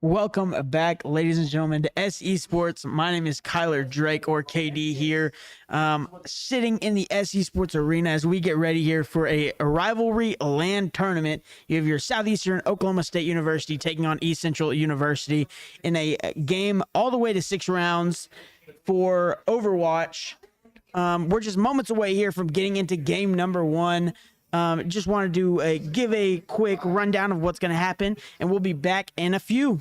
Welcome back, ladies and gentlemen, to SE Sports. My name is Kyler Drake, or KD here, sitting in the SE Sports arena as we get ready here for a rivalry LAN tournament. You have your Southeastern Oklahoma State University taking on East Central University in a game all the way to 6 rounds for Overwatch. We're just moments away here from getting into game number 1. Just wanted to give a quick rundown of what's going to happen, and we'll be back in a few.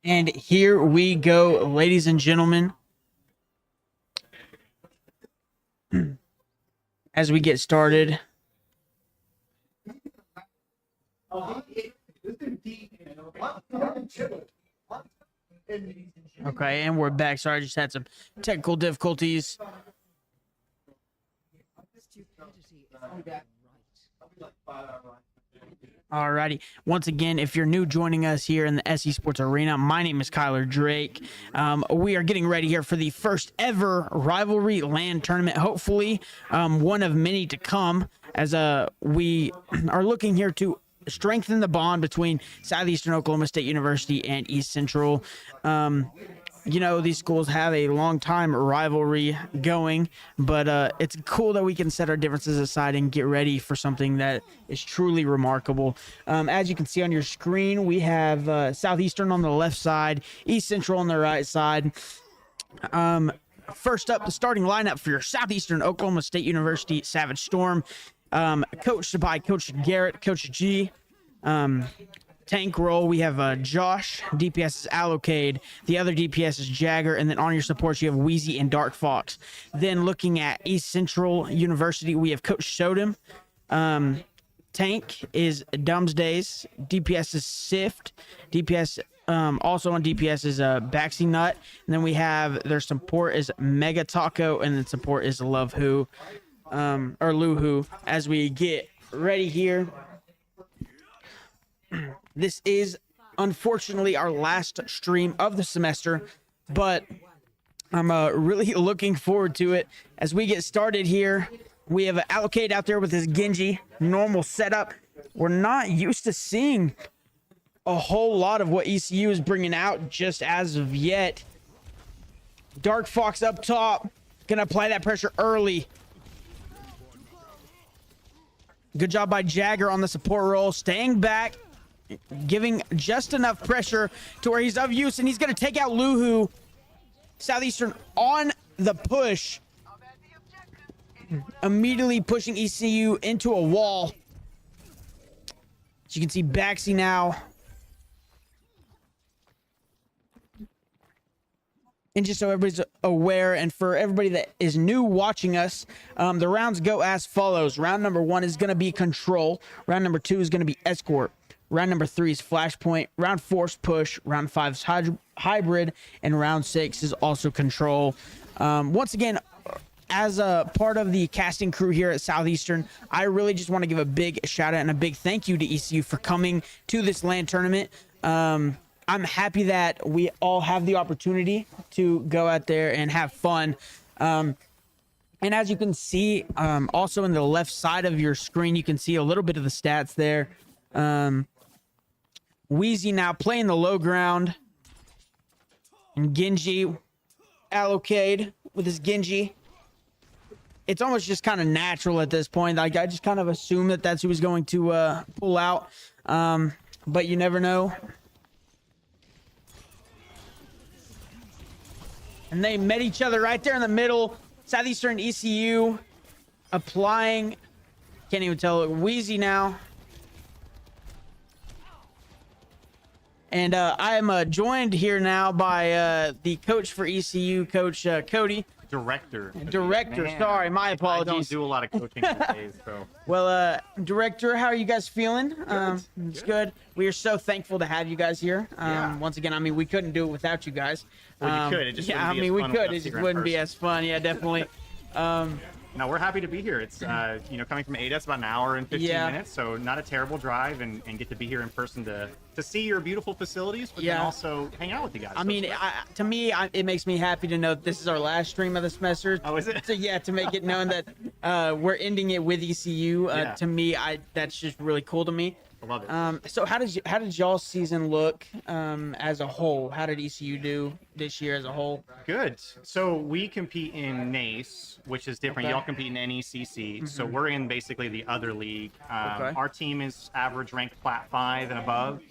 And here we go, ladies and gentlemen. As we get started. Okay, and we're back. Sorry, I just had some technical difficulties. Alrighty. Once again, if you're new joining us here in the SE Sports Arena, my name is Kyler Drake. We are getting ready here for the first ever Rivalry LAN tournament. Hopefully, one of many to come, as we are looking here to strengthen the bond between Southeastern Oklahoma State University and East Central. You know, these schools have a long time rivalry going, but it's cool that we can set our differences aside and get ready for something that is truly remarkable. As you can see on your screen, we have Southeastern on the left side, East Central on the right side. First up, the starting lineup for your Southeastern Oklahoma State University Savage Storm, coached by Coach Garrett, Coach G. Tank role, we have Josh, DPS is Allocade, the other DPS is Jagger, and then on your supports you have Wheezy and Dark Fox. Then looking at East Central University, we have Coach Sodom. Tank is Dumbsdays, DPS is Sift, DPS also on DPS is Baxi Nut, and then we have their support is Mega Taco, and then support is Love Who, or Luhu. As we get ready here, this is unfortunately our last stream of the semester, but I'm really looking forward to it. As we get started here, we have Allocate out there with his Genji, normal setup. We're not used to seeing a whole lot of what ECU is bringing out just as of yet. Dark Fox up top, gonna apply that pressure early. Good job by Jagger on the support role, staying back, giving just enough pressure to where he's of use, and he's going to take out Luhu. Southeastern on the push, immediately pushing ECU into a wall. As you can see, Baxi now. And just so everybody's aware, and for everybody that is new watching us, the rounds go as follows. Round number 1 is going to be Control. Round number 2 is going to be Escort. Round number 3 is Flashpoint. Round 4 is Push. Round 5 is Hybrid. And round 6 is also Control. Once again, as a part of the casting crew here at Southeastern, I really just want to give a big shout out and a big thank you to ECU for coming to this LAN tournament. I'm happy that we all have the opportunity to go out there and have fun. And as you can see, also in the left side of your screen, you can see a little bit of the stats there. Wheezy now playing the low ground. And Genji, Allocade with his Genji. It's almost just kind of natural at this point. Like, I just kind of assumed that that's who was going to pull out. But you never know. And they met each other right there in the middle. Southeastern ECU applying. Can't even tell it. Wheezy now. And I am joined here now by the coach for ECU, Coach Cody. Director. Man, sorry, my apologies. I don't do a lot of coaching these days, so. Well, Director, how are you guys feeling? It's good. We are so thankful to have you guys here. Yeah. Once again, I mean, we couldn't do it without you guys. Well, you could. It just yeah, I wouldn't be mean, as we fun could. without It just seeing wouldn't in be as fun. Yeah, definitely. No, we're happy to be here. It's, you know, coming from Ada, it's about an hour and 15 minutes, so not a terrible drive, and get to be here in person to see your beautiful facilities, but then also hang out with you guys. I mean, to me, it makes me happy to know that this is our last stream of the semester. Oh, is it? So, yeah, to make it known that we're ending it with ECU. To me, that's just really cool to me. I love it. So how did y'all's season look as a whole? How did ECU do this year as a whole? Good. So we compete in NACE, which is different. Okay. Y'all compete in NECC. So we're in basically the other league. Our team is average ranked Plat 5 and above.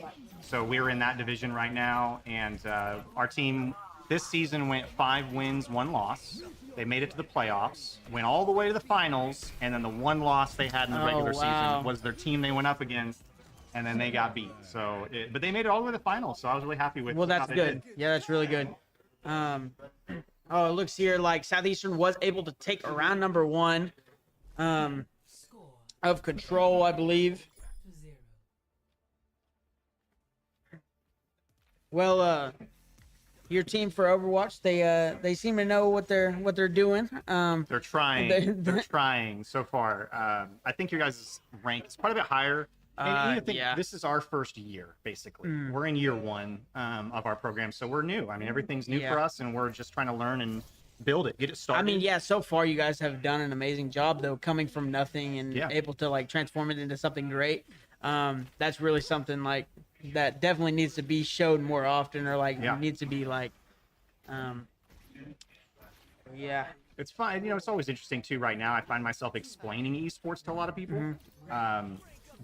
So we're in that division right now. And our team this season went 5 wins, 1 loss. They made it to the playoffs, went all the way to the finals, and then the 1 loss they had in the regular season was their team they went up against. and then they got beat. So, but they made it all the way to the final, so I was really happy with. Well, that's how they good. did. Yeah, that's really good. Oh, it looks here like Southeastern was able to take around number 1 of Control, I believe. Well, your team for Overwatch, they seem to know what they're doing. They're trying. They're trying so far. I think your guys' rank is quite a bit higher. And you think this is our first year, basically. We're in year 1 of our program, so we're new. I mean, everything's new for us, and we're just trying to learn and build it, get it started. I mean, yeah, so far you guys have done an amazing job, though, coming from nothing and able to, like, transform it into something great. That's really something, like, that definitely needs to be showed more often, or, like, needs to be, like, yeah. It's fine. You know, it's always interesting, too, right now. I find myself explaining esports to a lot of people.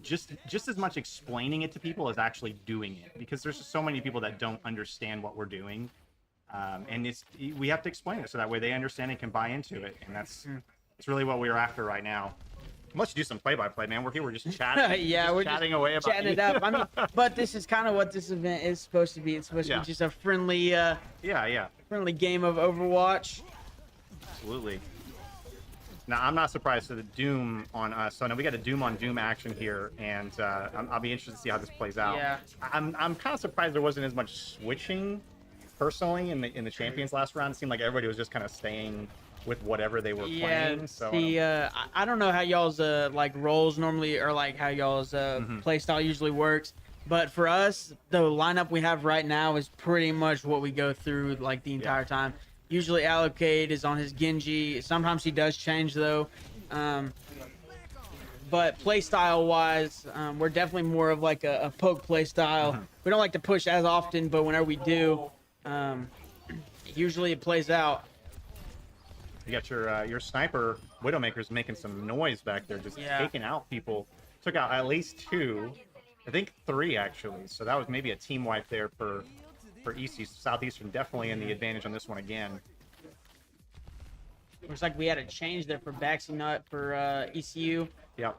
Just as much explaining it to people as actually doing it, because there's just so many people that don't understand what we're doing, and we have to explain it so that way they understand and can buy into it, and that's really what we're after right now. Let's do some play-by-play, man. We're here, we're just chatting. We're chatting just away about chatting it up. I mean, but this is kind of what this event is supposed to be. It's supposed to be just a friendly, friendly game of Overwatch. Absolutely. Now, I'm not surprised for the Doom on us. So now we got a Doom on Doom action here, and I'll be interested to see how this plays out. Yeah. I'm kind of surprised there wasn't as much switching, personally, in the Champions last round. It seemed like everybody was just kind of staying with whatever they were playing. So I don't know how y'all's like roles normally, or like how y'all's play style usually works. But for us, the lineup we have right now is pretty much what we go through like the entire time. Usually Allocate is on his Genji. Sometimes he does change though. But play style wise, we're definitely more of like a poke play style. We don't like to push as often, but whenever we do, usually it plays out. You got your sniper Widowmaker's making some noise back there, just taking out people. Took out at least 2, I think 3 actually. So that was maybe a team wipe there for EC. Southeastern definitely in the advantage on this one again. Looks like we had a change there for Baxi Nut for ECU. Yep.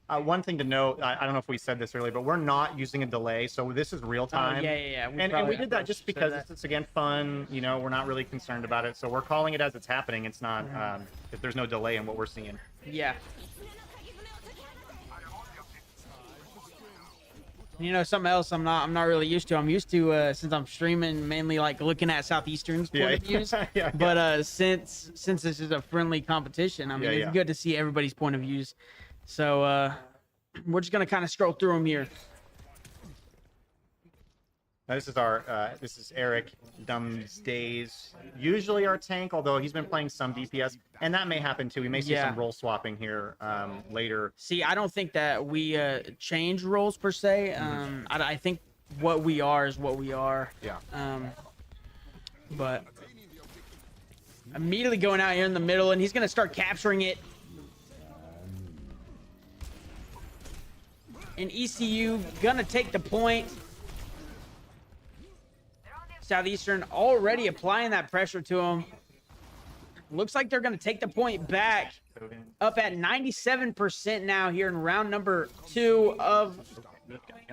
One thing to note, I don't know if we said this earlier, but we're not using a delay, so this is real time. Yeah. And we did that just because it's again fun. You know, we're not really concerned about it, so we're calling it as it's happening. It's not if there's no delay in what we're seeing. Yeah. You know, something else I'm not really used to. I'm used to since I'm streaming mainly like looking at Southeastern's point of views. But since this is a friendly competition, I mean it's good to see everybody's point of views. So we're just gonna kind of scroll through them here. Now, this is Eric Dumbsdays. Usually our tank, although he's been playing some DPS, and that may happen too. We may see some role swapping here later. See, I don't think that we change roles per se. I think what we are is what we are. Yeah. But immediately going out here in the middle, and he's gonna start capturing it. And ECU gonna take the point. Southeastern already applying that pressure to him. Looks like they're going to take the point back. Up at 97% now here in round number 2 of...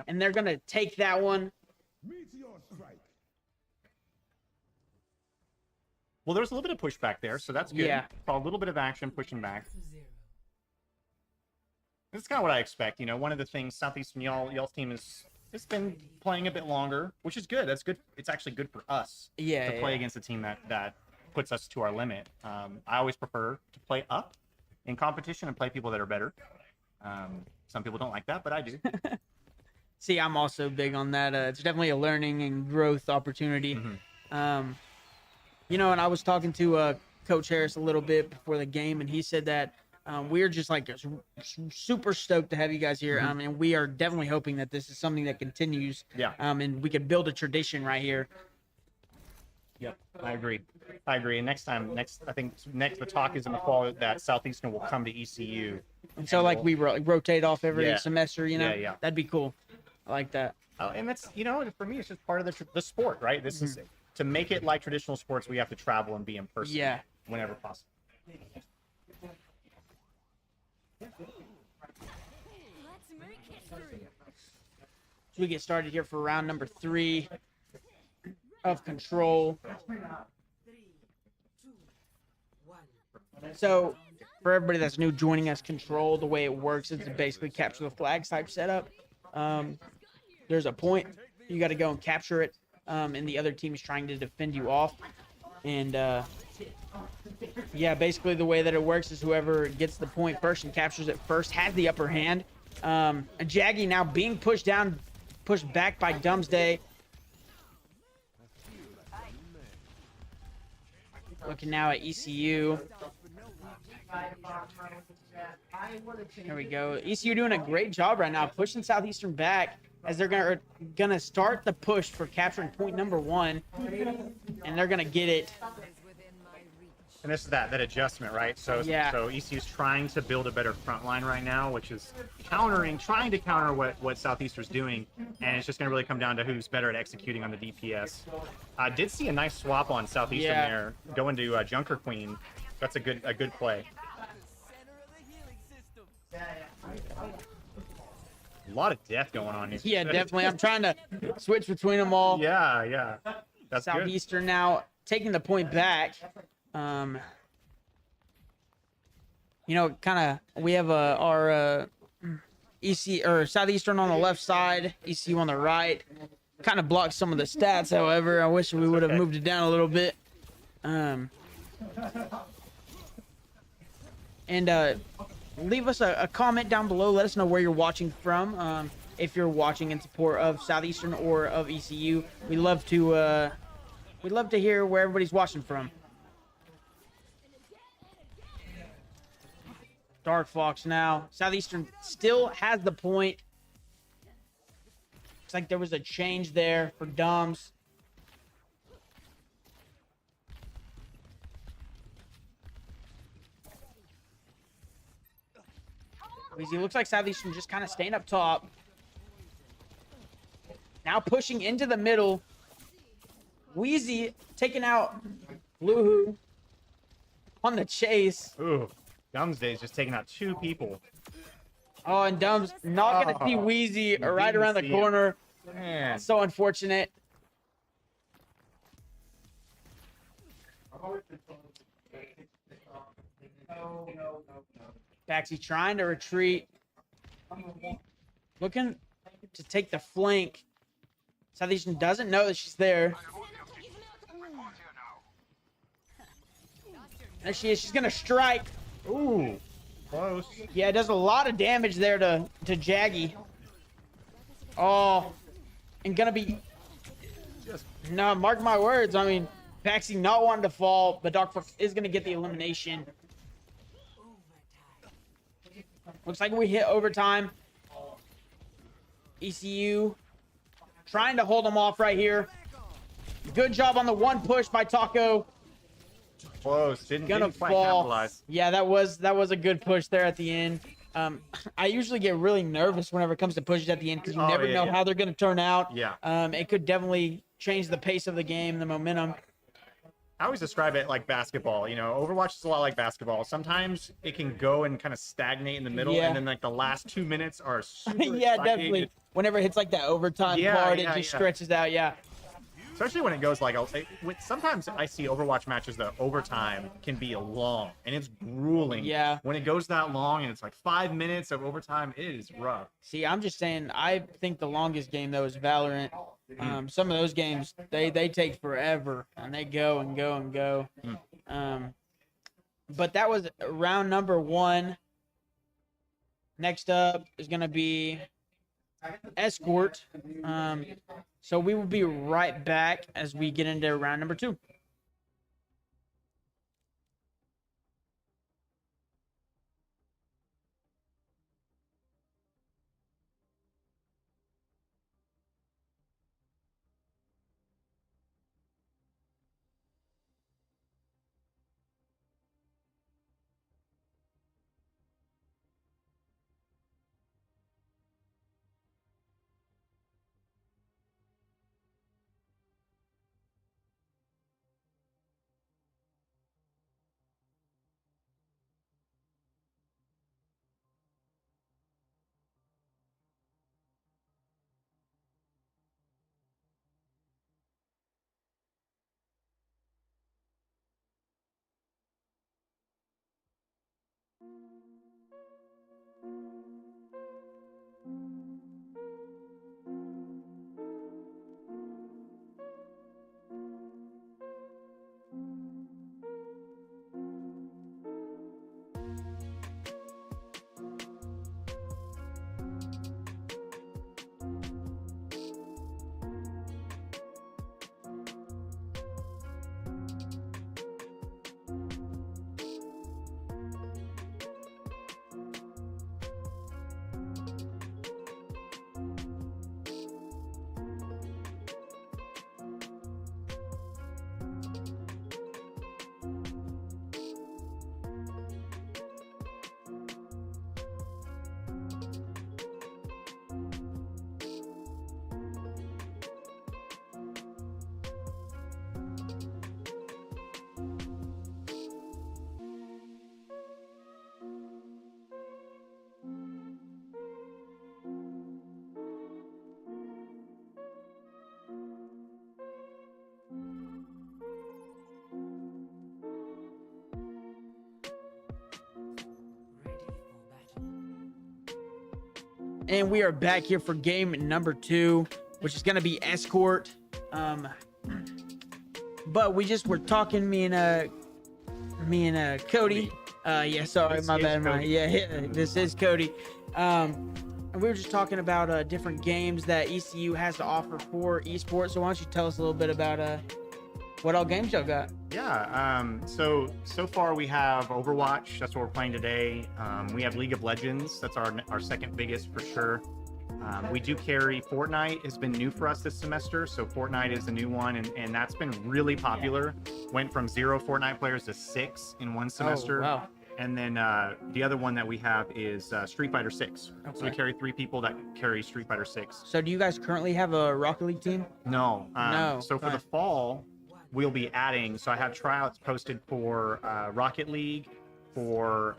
And they're going to take that one. Well, there's a little bit of pushback there, so that's good. Yeah. A little bit of action pushing back. That's kind of what I expect. You know, one of the things Southeastern y'all's team it's been playing a bit longer, which is good. That's good. It's actually good for us to play against a team that puts us to our limit. I always prefer to play up in competition and play people that are better. Some people don't like that, but I do. See, I'm also big on that. It's definitely a learning and growth opportunity. You know, and I was talking to Coach Harris a little bit before the game, and he said that we're just like super stoked to have you guys here. And we are definitely hoping that this is something that continues. Yeah. And we could build a tradition right here. Yep, I agree. And I think the talk is in the fall that Southeastern will come to ECU. And so like we rotate off every semester, you know? Yeah. That'd be cool. I like that. And that's, you know, for me, it's just part of the sport, right? This is to make it like traditional sports. We have to travel and be in person whenever possible. Let's make we get started here for round number 3 of Control. So, for everybody that's new joining us, Control, the way it works is to basically capture the flags type setup. There's a point, you got to go and capture it, and the other team is trying to defend you off. And yeah, basically the way that it works is whoever gets the point first and captures it first has the upper hand. And Jaggy now being pushed back by Dumsday. Looking now at ECU. There we go. ECU doing a great job right now, pushing Southeastern back as they're gonna start the push for capturing point number 1, and they're gonna get it. And this is that adjustment, right? So yeah. So ECU's trying to build a better front line right now, which is trying to counter what Southeastern's doing, and it's just going to really come down to who's better at executing on the DPS. I did see a nice swap on Southeastern there, going to Junker Queen. That's a good play. A lot of death going on here. Yeah, definitely. I'm trying to switch between them all. Yeah. That's Southeastern good. Now taking the point back. You know, kind of, we have our Southeastern on the left side, ECU on the right. Kind of blocks some of the stats, however. I wish we would have moved it down a little bit. And leave us a comment down below. Let us know where you're watching from. If you're watching in support of Southeastern or of ECU, we'd love to hear where everybody's watching from. Dark Fox now. Southeastern still has the point. Looks like there was a change there for Dums. It looks like Southeastern just kind of staying up top. Now pushing into the middle. Wheezy taking out Bluehoo on the chase. Ooh. Dumsday's just taking out 2 people. Oh, and Dums not going to see Wheezy right around the corner. Man. So unfortunate. Baxi trying to retreat. Looking to take the flank. Southeastern doesn't know that she's there. There she is. She's going to strike. Ooh, close. Yeah, it does a lot of damage there to Jaggy. Oh, and gonna be... No, mark my words. I mean, Baxi not wanting to fall, but Dark Fox is gonna get the elimination. Looks like we hit overtime. ECU trying to hold them off right here. Good job on the one push by Taco. Close. Didn't quite fall. capitalize. Yeah, that was a good push there at the end. I usually get really nervous whenever it comes to pushes at the end because you never know how they're going to turn out. Yeah. It could definitely change the pace of the game, the momentum. I always describe it like basketball. You know, Overwatch is a lot like basketball. Sometimes it can go and kind of stagnate in the middle, and then like the last 2 minutes are super yeah, exciting. definitely. Whenever it hits like that overtime part, it just stretches out. Yeah. Especially when it goes like, sometimes I see Overwatch matches that overtime can be long and it's grueling. Yeah. When it goes that long and it's like 5 minutes of overtime, it is rough. See, I'm just saying, I think the longest game though is Valorant. Some of those games, they take forever and they go and go and go. But that was round number 1. Next up is going to be Escort. So we will be right back as we get into round number 2. And we are back here for game number 2, which is going to be Escort. But we just were talking, me and Cody. Yeah, sorry, This my is bad. Cody. Yeah, this is Cody. And we were just talking about different games that ECU has to offer for esports. So why don't you tell us a little bit about what all games y'all got? Yeah, so far we have Overwatch. That's what we're playing today. We have League of Legends. That's our second biggest for sure. We do carry Fortnite. Has been new for us this semester, so Fortnite is a new one, and that's been really popular. Went from 0 Fortnite players to 6 in one semester. Oh, wow. And then the other one that we have is Street Fighter 6. Okay. So we carry 3 people that carry Street Fighter 6. So do you guys currently have a Rocket League team? No. No. So for the fall, we'll be adding. So I have tryouts posted for Rocket League, for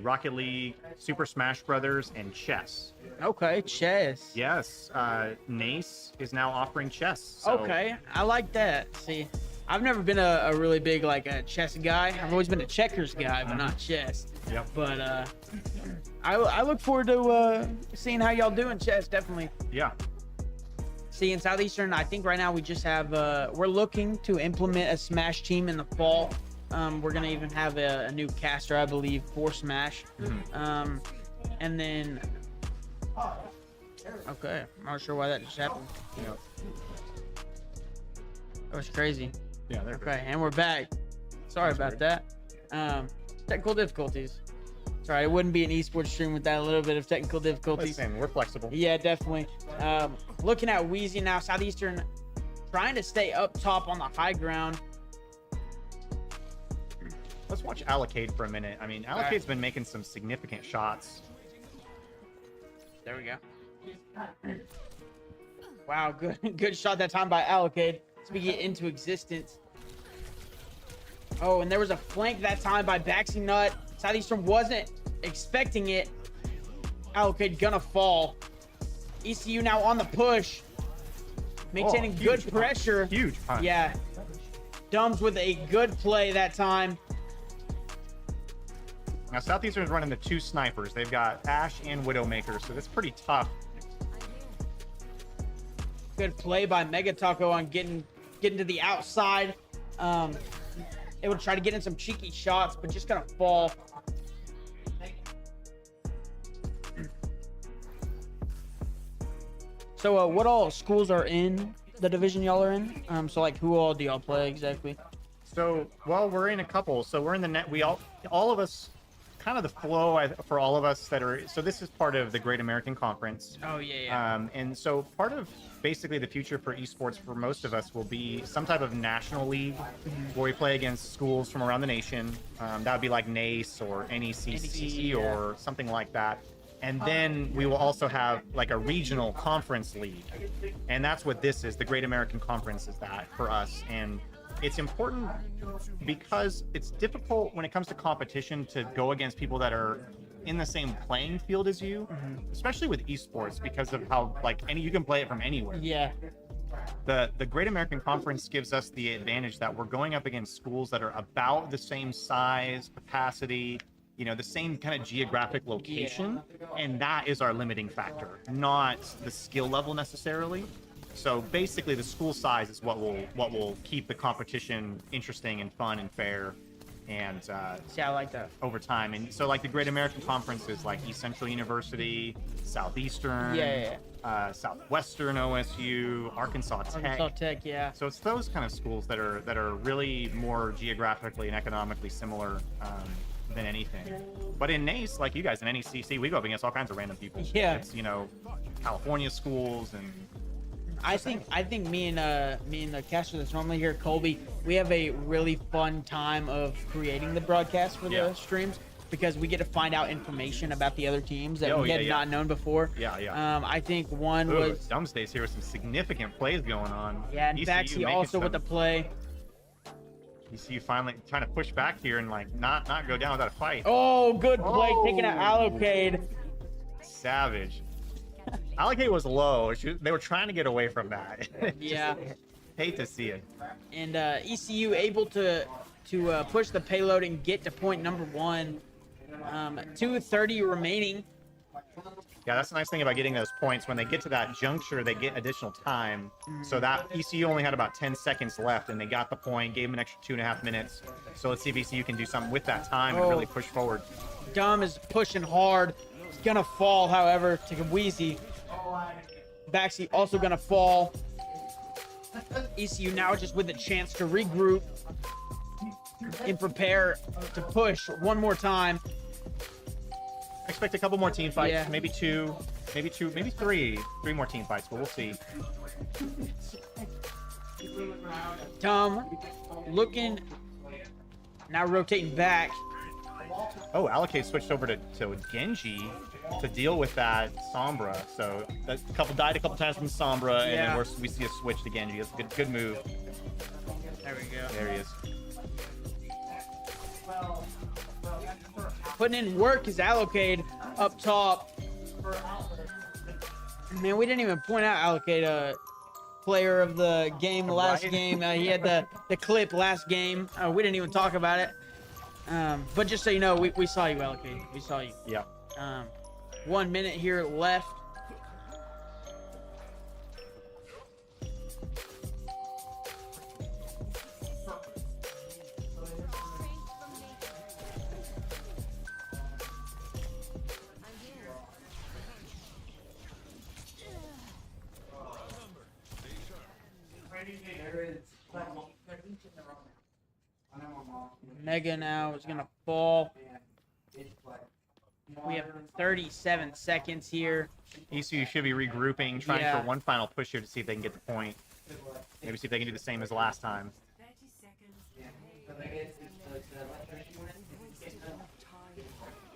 Rocket League, Super Smash Brothers, and chess. Okay, chess. Yes, Nace is now offering chess. So, Okay, I like that. See, I've never been a really big a chess guy. I've always been a checkers guy, but not chess. Yep. But I look forward to seeing how y'all do in chess. Definitely. Yeah. See, in Southeastern, I think right now we just have we're looking to implement a Smash team in the fall. We're gonna even have a new caster, I believe, for Smash. Mm-hmm. And then okay, I'm not sure why that just happened. Yep. That was crazy. Yeah. There. Okay, and we're back. Sorry That's about weird. that. Technical difficulties. Sorry, it wouldn't be an esports stream without a little bit of technical difficulties. Listen, we're flexible. Yeah, definitely. Looking at Wheezy now, Southeastern trying to stay up top on the high ground. Let's watch Allocade for a minute. I mean, Allocade's been making some significant shots. There we go. Wow, good shot that time by Allocade to be get into existence. Oh, and there was a flank that time by Baxi Nut. Southeastern wasn't expecting it. Allocade gonna fall. ECU now on the push. Maintaining good huge pressure. Punch. Huge punch. Yeah. Dumbs with a good play that time. Now, Southeastern's running the 2 snipers. They've got Ash and Widowmaker, so that's pretty tough. Good play by Mega Taco on getting to the outside. Able to try to get in some cheeky shots, but just gonna fall. So what all schools are in the division y'all are in? So like who all do y'all play exactly? So, well, we're in a couple. So we're in the net. We all of us, kind of the flow for all of us that are. So this is part of the Great American Conference. Oh yeah. And so part of basically the future for esports for most of us will be some type of national league where we play against schools from around the nation. That would be like NACE or NECC or something like that. And then we will also have like a regional conference league. And that's what this is. The Great American Conference is that for us. And it's important because it's difficult when it comes to competition to go against people that are in the same playing field as you, especially with esports because of how you can play it from anywhere. Yeah. The Great American Conference gives us the advantage that we're going up against schools that are about the same size, capacity, the same kind of geographic location, and that is our limiting factor, not the skill level necessarily. So basically, the school size is what will keep the competition interesting and fun and fair, and I like that. over time. And so, like the Great American Conference is like East Central University, Southeastern, Southwestern OSU, Arkansas Tech. Yeah. So it's those kind of schools that are really more geographically and economically similar than anything. But in NACE, like you guys in NECC, we go up against all kinds of random people. Yeah. It's California schools and. I think me and the caster that's normally here, Colby, we have a really fun time of creating the broadcast for the streams because we get to find out information about the other teams that we had not known before. I think one was Dumbstays here with some significant plays going on. Yeah, and Baxi also with the play. ECU finally trying to push back here and not go down without a fight. Oh, good play, taking an allocate. Savage. Allocate was low. They were trying to get away from that. Yeah. Hate to see it. And ECU able to push the payload and get to point number 1. 2:30 remaining. Yeah, that's the nice thing about getting those points. When they get to that juncture, they get additional time. So that ECU only had about 10 seconds left, and they got the point, gave them an extra 2.5 minutes. So let's see if ECU can do something with that time and really push forward. Dumb is pushing hard. He's gonna fall, however, to Wheezy. Baxi also gonna fall. ECU now just with a chance to regroup and prepare to push one more time. I expect a couple more team fights, maybe two, maybe three more team fights, but we'll see. Tom looking, now rotating back. Oh, Allocate switched over to Genji to deal with that Sombra. So that died a couple times from Sombra, and then we see a switch to Genji. That's a good move. There we go. There he is. Putting in work is Allocate up top. Man, we didn't even point out Allocate, player of the game last game. He had the clip last game. We didn't even talk about it. But just so you know, we saw you, Allocate. We saw you. Yeah. 1 minute here left. Mega now is gonna fall. We have 37 seconds here. ECU should be regrouping, trying for one final push here to see if they can get the point. Maybe see if they can do the same as last time.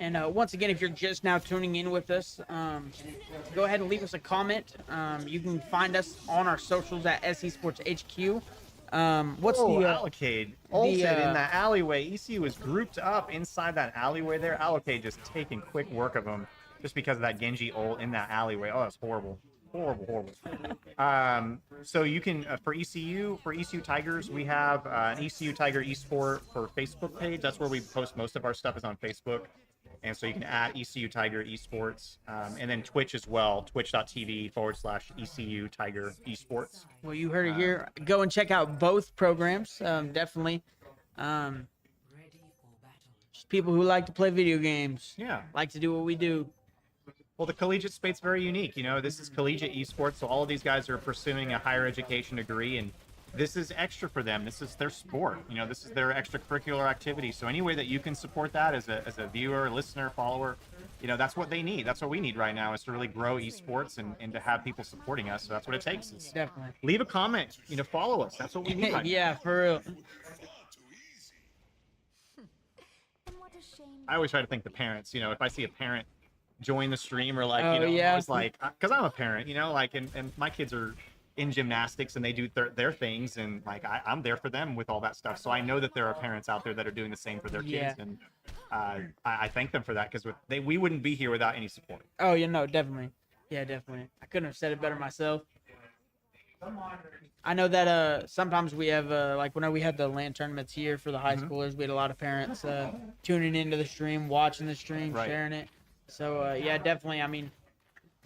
And once again, if you're just now tuning in with us, go ahead and leave us a comment. You can find us on our socials at SE Sports HQ. Allocate ulted in that alleyway. ECU was grouped up inside that alleyway there. Allocate just taking quick work of him just because of that Genji ult in that alleyway. Oh, that's horrible. Horrible. So you can, for ECU Tigers, we have an ECU Tiger Esport for Facebook page. That's where we post most of our stuff is on Facebook. And so you can add ECU Tiger Esports, and then Twitch as well, twitch.tv/ECU Tiger Esports. Well, you heard it here. Go and check out both programs, definitely. Just people who like to play video games. Yeah. Like to do what we do. Well, the collegiate space's very unique. This is collegiate esports, so all of these guys are pursuing a higher education degree, and this is extra for them. This is their sport. This is their extracurricular activity. So any way that you can support that as a viewer, listener, follower, that's what they need. That's what we need right now is to really grow esports and to have people supporting us. So that's what it takes. Definitely. Leave a comment. Follow us. That's what we need. Yeah, for real. I always try to think the parents. If I see a parent join the stream or it's like, because I'm a parent. And my kids are in gymnastics and they do their things, and I'm there for them with all that stuff. So I know that there are parents out there that are doing the same for their kids, and I thank them for that because we wouldn't be here without any support. Oh, no, definitely. Yeah, definitely. I couldn't have said it better myself. I know that sometimes we have like whenever we had the LAN tournaments here for the high schoolers, we had a lot of parents tuning into the stream, watching the stream, sharing it. So yeah, definitely. I mean,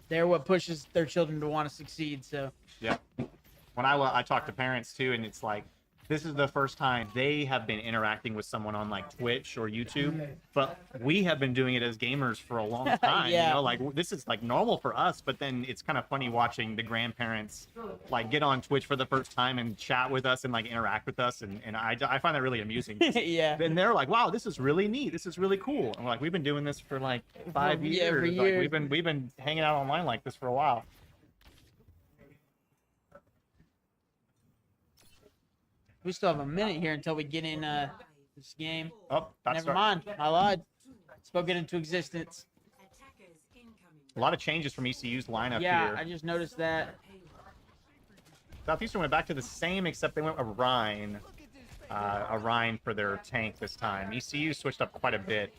they're what pushes their children to want to succeed. So yeah. When I talk to parents too, and it's like, this is the first time they have been interacting with someone on like Twitch or YouTube, but we have been doing it as gamers for a long time. Yeah. You know, like this is like normal for us, but then it's kind of funny watching the grandparents like get on Twitch for the first time and chat with us and like interact with us, and I find that really amusing. Yeah. Then they're like, wow, this is really neat. This is really cool. And we're like, we've been doing this for like 5 years. Like we've been hanging out online like this for a while. We still have a minute here until we get in this game. Oh, never mind. I lied. Spoke it into existence. A lot of changes from ECU's lineup here. Yeah, I just noticed that. Southeastern went back to the same, except they went a Rhine for their tank this time. ECU switched up quite a bit.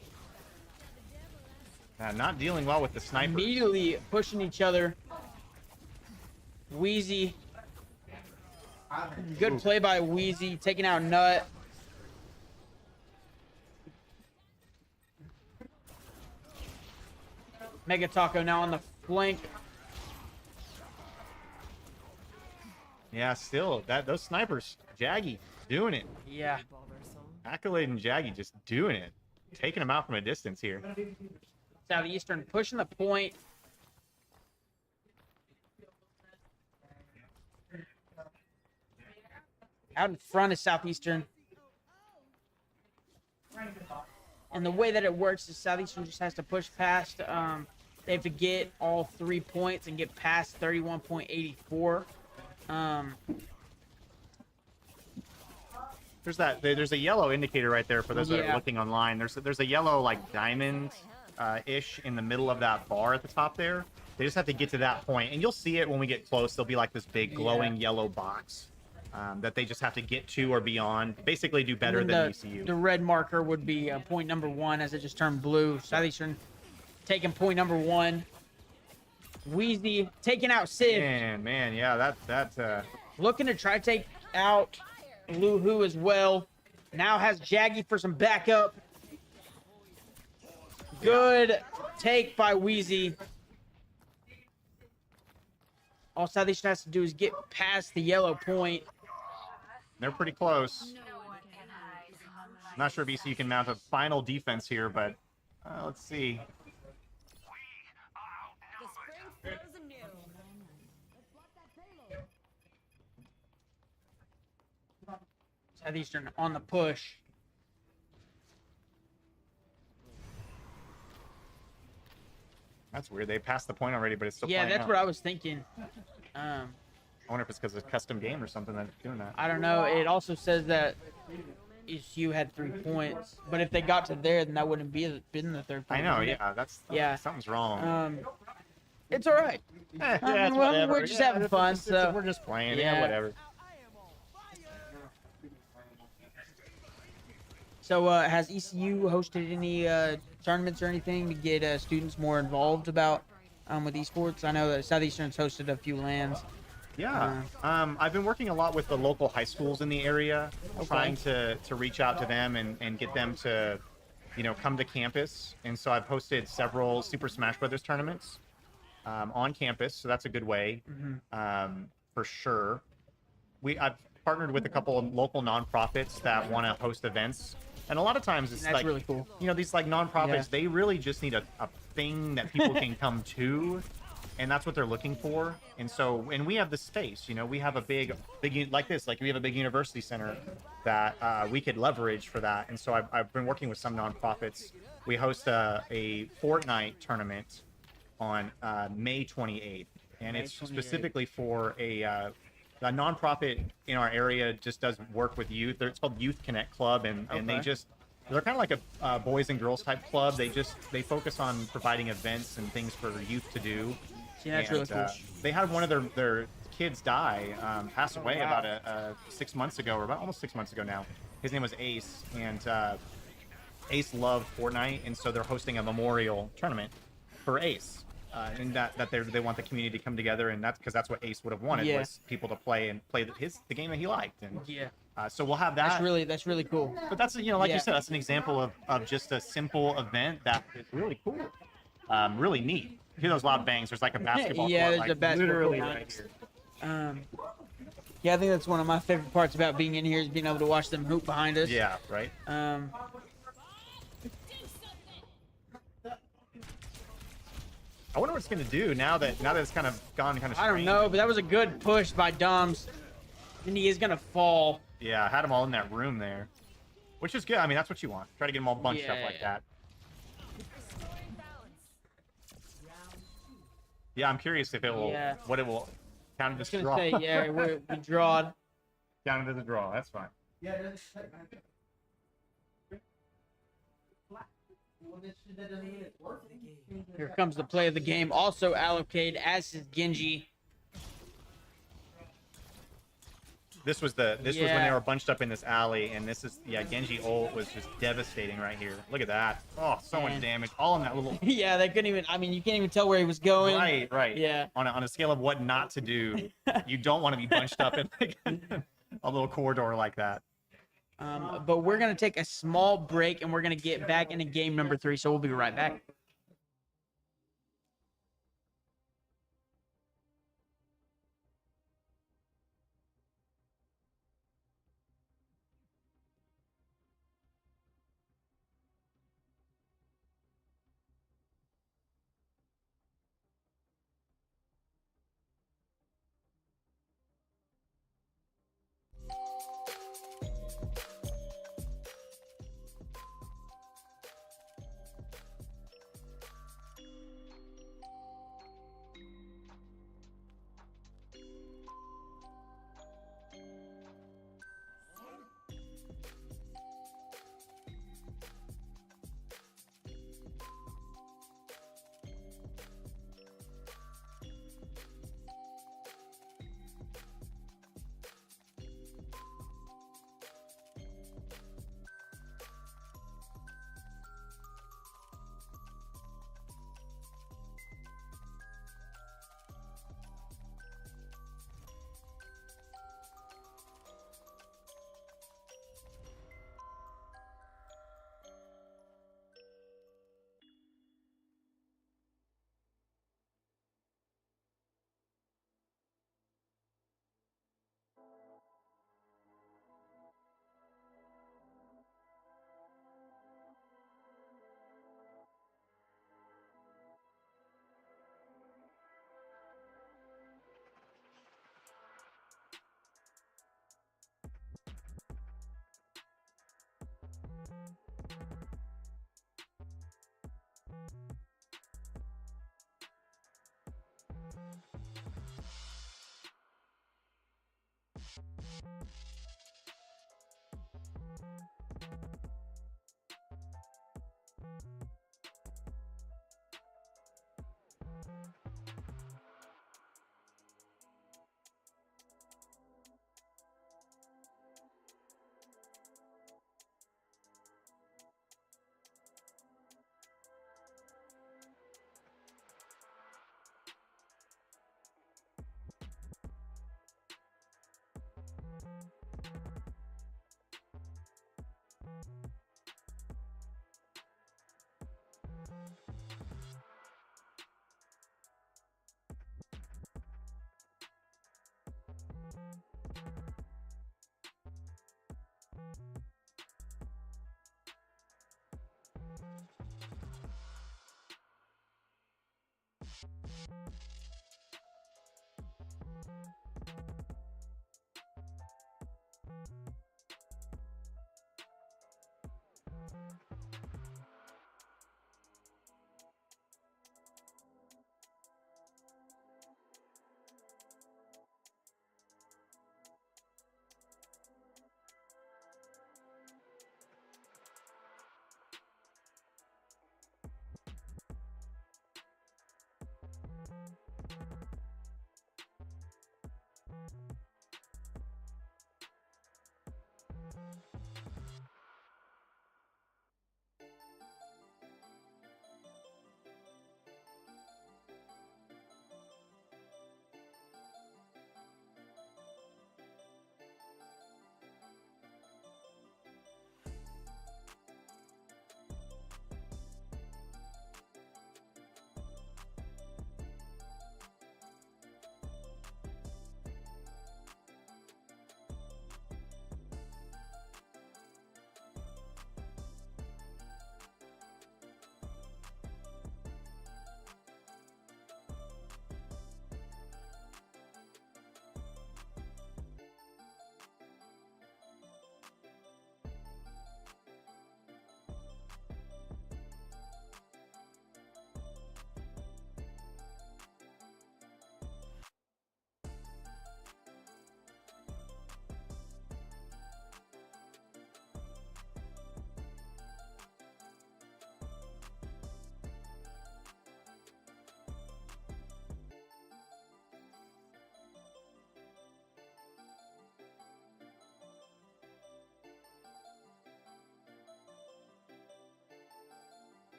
Not dealing well with the snipers. Immediately pushing each other. Wheezy. Good play by Wheezy, taking out Nut. Mega Taco now on the flank. Yeah, still those snipers, Jaggy doing it. Yeah. Accolade and Jaggy just doing it, taking them out from a distance here. Southeastern pushing the point. Out in front is Southeastern. And the way that it works is Southeastern just has to push past. They have to get all 3 points and get past 31.84. There's a yellow indicator right there for those that are looking online. There's a yellow like diamond ish in the middle of that bar at the top there. They just have to get to that point, and you'll see it when we get close. There'll be like this big glowing yellow box that they just have to get to or beyond. Basically, do better than ECU. The red marker would be point number 1 as it just turned blue. Southeastern taking point number 1. Wheezy taking out Sid. Man, yeah, that looking to try to take out Luhu as well. Now has Jaggy for some backup. Good take by Wheezy. All Southeastern has to do is get past the yellow point. They're pretty close. Not sure if ECU can mount a final defense here, but let's see. Southeastern on the push. That's weird. They passed the point already, but it's still yeah, playing that's out. what I was thinking. I wonder if it's because it's a custom game or something that's doing that. I don't know. It also says that ECU had 3 points, but if they got to there, then that wouldn't been the third point. I know. Yeah, yeah. Something's wrong. It's all right. We're just having fun, so we're just playing. Yeah, whatever. So, has ECU hosted any tournaments or anything to get students more involved about with esports? I know that Southeastern's hosted a few LANs. Yeah, I've been working a lot with the local high schools in the area, trying to reach out to them and get them to, come to campus. And so I've hosted several Super Smash Brothers tournaments on campus, so that's a good way, for sure. I've partnered with a couple of local nonprofits that want to host events. And a lot of times it's like, really cool. These like nonprofits, they really just need a thing that people can come to, and that's what they're looking for. And so, and we have the space, we have a big like this, like we have a big university center that we could leverage for that. And so I've been working with some nonprofits. We host a Fortnite tournament on May 28th, and it's specifically for a nonprofit in our area just does work with youth. It's called Youth Connect Club, and they're kind of like a boys and girls type club. They focus on providing events and things for youth to do. Yeah, that's really cool. They had one of their kids pass away about 6 months ago, or about almost 6 months ago now. His name was Ace, and Ace loved Fortnite, and so they're hosting a memorial tournament for Ace. and that they want the community to come together, and that's what Ace would have wanted, was people to play the game that he liked. And so we'll have that. That's really cool. But that's, like you said, that's an example of just a simple event that is really cool, really neat. Hear those loud bangs? There's like a basketball Yeah, court, there's like, a basketball literally court. right here. Yeah, I think that's one of my favorite parts about being in here, is being able to watch them hoop behind us. Yeah, right. I wonder what it's gonna do now that it's kind of gone kind of. I don't know, but that was a good push by Doms, and he is gonna fall. Yeah, I had them all in that room there, which is good. I mean, that's what you want. Try to get them all bunched up like that. Yeah, I'm curious if it will, what it will count as a draw. Say, yeah, we drawed. Count it as a draw. That's fine. Here comes the play of the game. Also allocated, as is Genji. This was when they were bunched up in this alley, and this is Genji ult was just devastating right here. Look at that. Oh, so much damage. All in that little. Yeah, they couldn't even. I mean, you can't even tell where he was going. Right. Yeah. On a scale of what not to do, you don't want to be bunched up in like a little corridor like that. But we're gonna take a small break, and we're gonna get back into game number 3. So we'll be right back.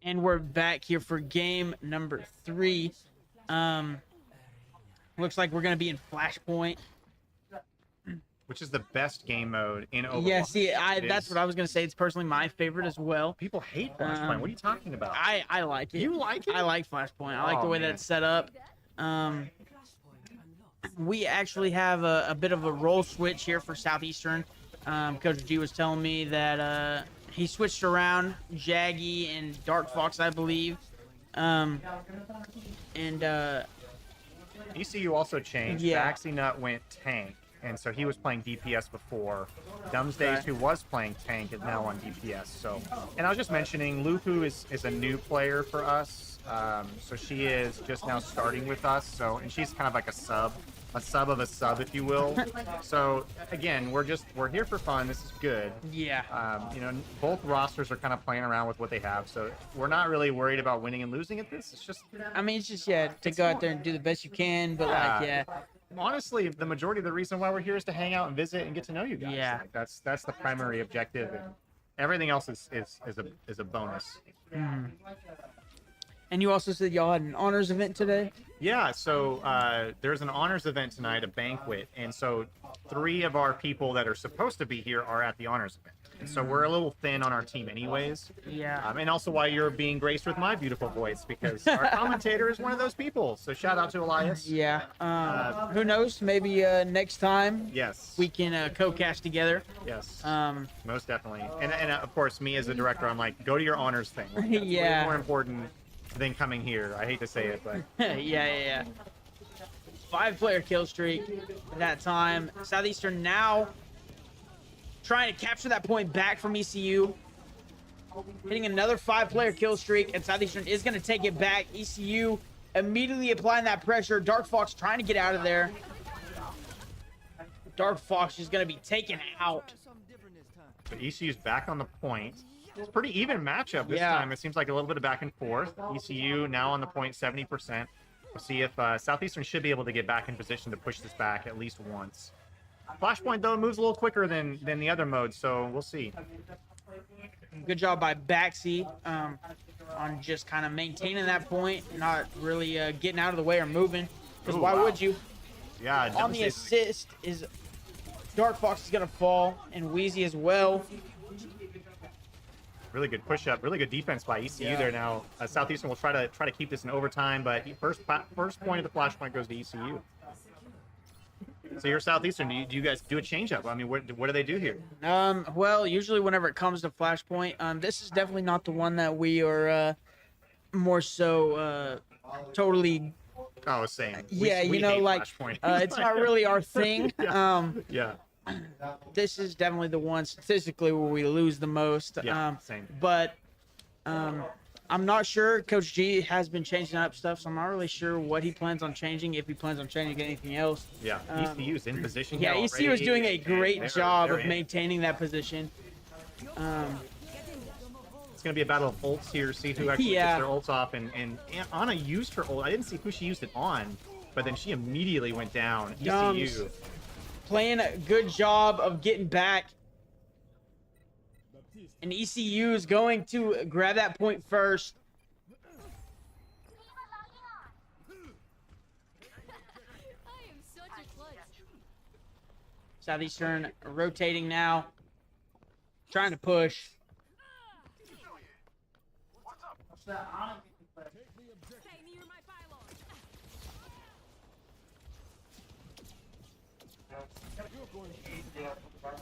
And we're back here for game number 3. Looks like we're gonna be in Flashpoint. Which is the best game mode in Overwatch. Yeah, see, that's what I was gonna say. It's personally my favorite as well. People hate Flashpoint. What are you talking about? I like it. You like it? I like Flashpoint. I like the way that's set up. We actually have a bit of a role switch here for Southeastern. Coach G was telling me that he switched around Jaggy and Dark Fox, I believe. ECU also changed. Yeah. Baxi Nut went tank, and so he was playing DPS before. Dumbsdays, who was playing tank, is now on DPS. So, and I was just mentioning, Luhu is a new player for us. So she is just now starting with us. So, and she's kind of like a sub of a sub, if you will. So again, we're here for fun. This is good. Yeah. You know, both rosters are kind of playing around with what they have, so we're not really worried about winning and losing at this. It's just, I mean, it's just to go out there and do the best you can. But honestly, the majority of the reason why we're here is to hang out and visit and get to know you guys. Yeah. Like, that's the primary objective, and everything else is a bonus. Mm. And you also said y'all had an honors event today? Yeah, so there's an honors event tonight, a banquet, and so 3 of our people that are supposed to be here are at the honors event. And so we're a little thin on our team anyways. Yeah. And also why you're being graced with my beautiful voice, because our commentator is one of those people. So shout out to Elias. Yeah. Who knows? Maybe next time Yes. we can co-cast together. Yes. Um, Most definitely. And of course, me as a director, I'm like, go to your honors thing. That's Yeah. way more important than coming here. I hate to say it, but yeah. 5-player kill streak at that time. Southeastern now trying to capture that point back from ECU. Hitting another 5-player kill streak, and Southeastern is going to take it back. ECU immediately applying that pressure. Dark Fox trying to get out of there. Dark Fox is going to be taken out. but ECU's back on the point. It's a pretty even matchup this time. It seems like a little bit of back and forth. ECU now on the point 70%. We'll see if Southeastern should be able to get back in position to push this back at least once. Flashpoint, though, moves a little quicker than the other modes, so we'll see. Good job by Baxi on just kind of maintaining that point, not really getting out of the way or moving. Because why would you? Yeah, on the assist is Dark Fox is going to fall, and Wheezy as well. Really good push-up, really good defense by ECU there now. Southeastern will try to keep this in overtime, but first point of the flashpoint goes to ECU. So you're Southeastern. Do you guys do a change-up? I mean, what do they do here? Well, usually whenever it comes to flashpoint, this is definitely not the one that we are more so totally. Oh, same. Yeah, you know, like it's not really our thing. Yeah. This is definitely the one statistically where we lose the most. Yeah, same. But I'm not sure. Coach G has been changing up stuff, so I'm not really sure what he plans on changing, if he plans on changing anything else. Yeah, ECU's in position. Yeah, ECU is doing a great job of maintaining that position. It's going to be a battle of ults here. See who actually gets their ults off. And Anna used her ult. I didn't see who she used it on, but then she immediately went down. ECU. Playing a good job of getting back. And ECU is going to grab that point first. Southeastern rotating now. Trying to push.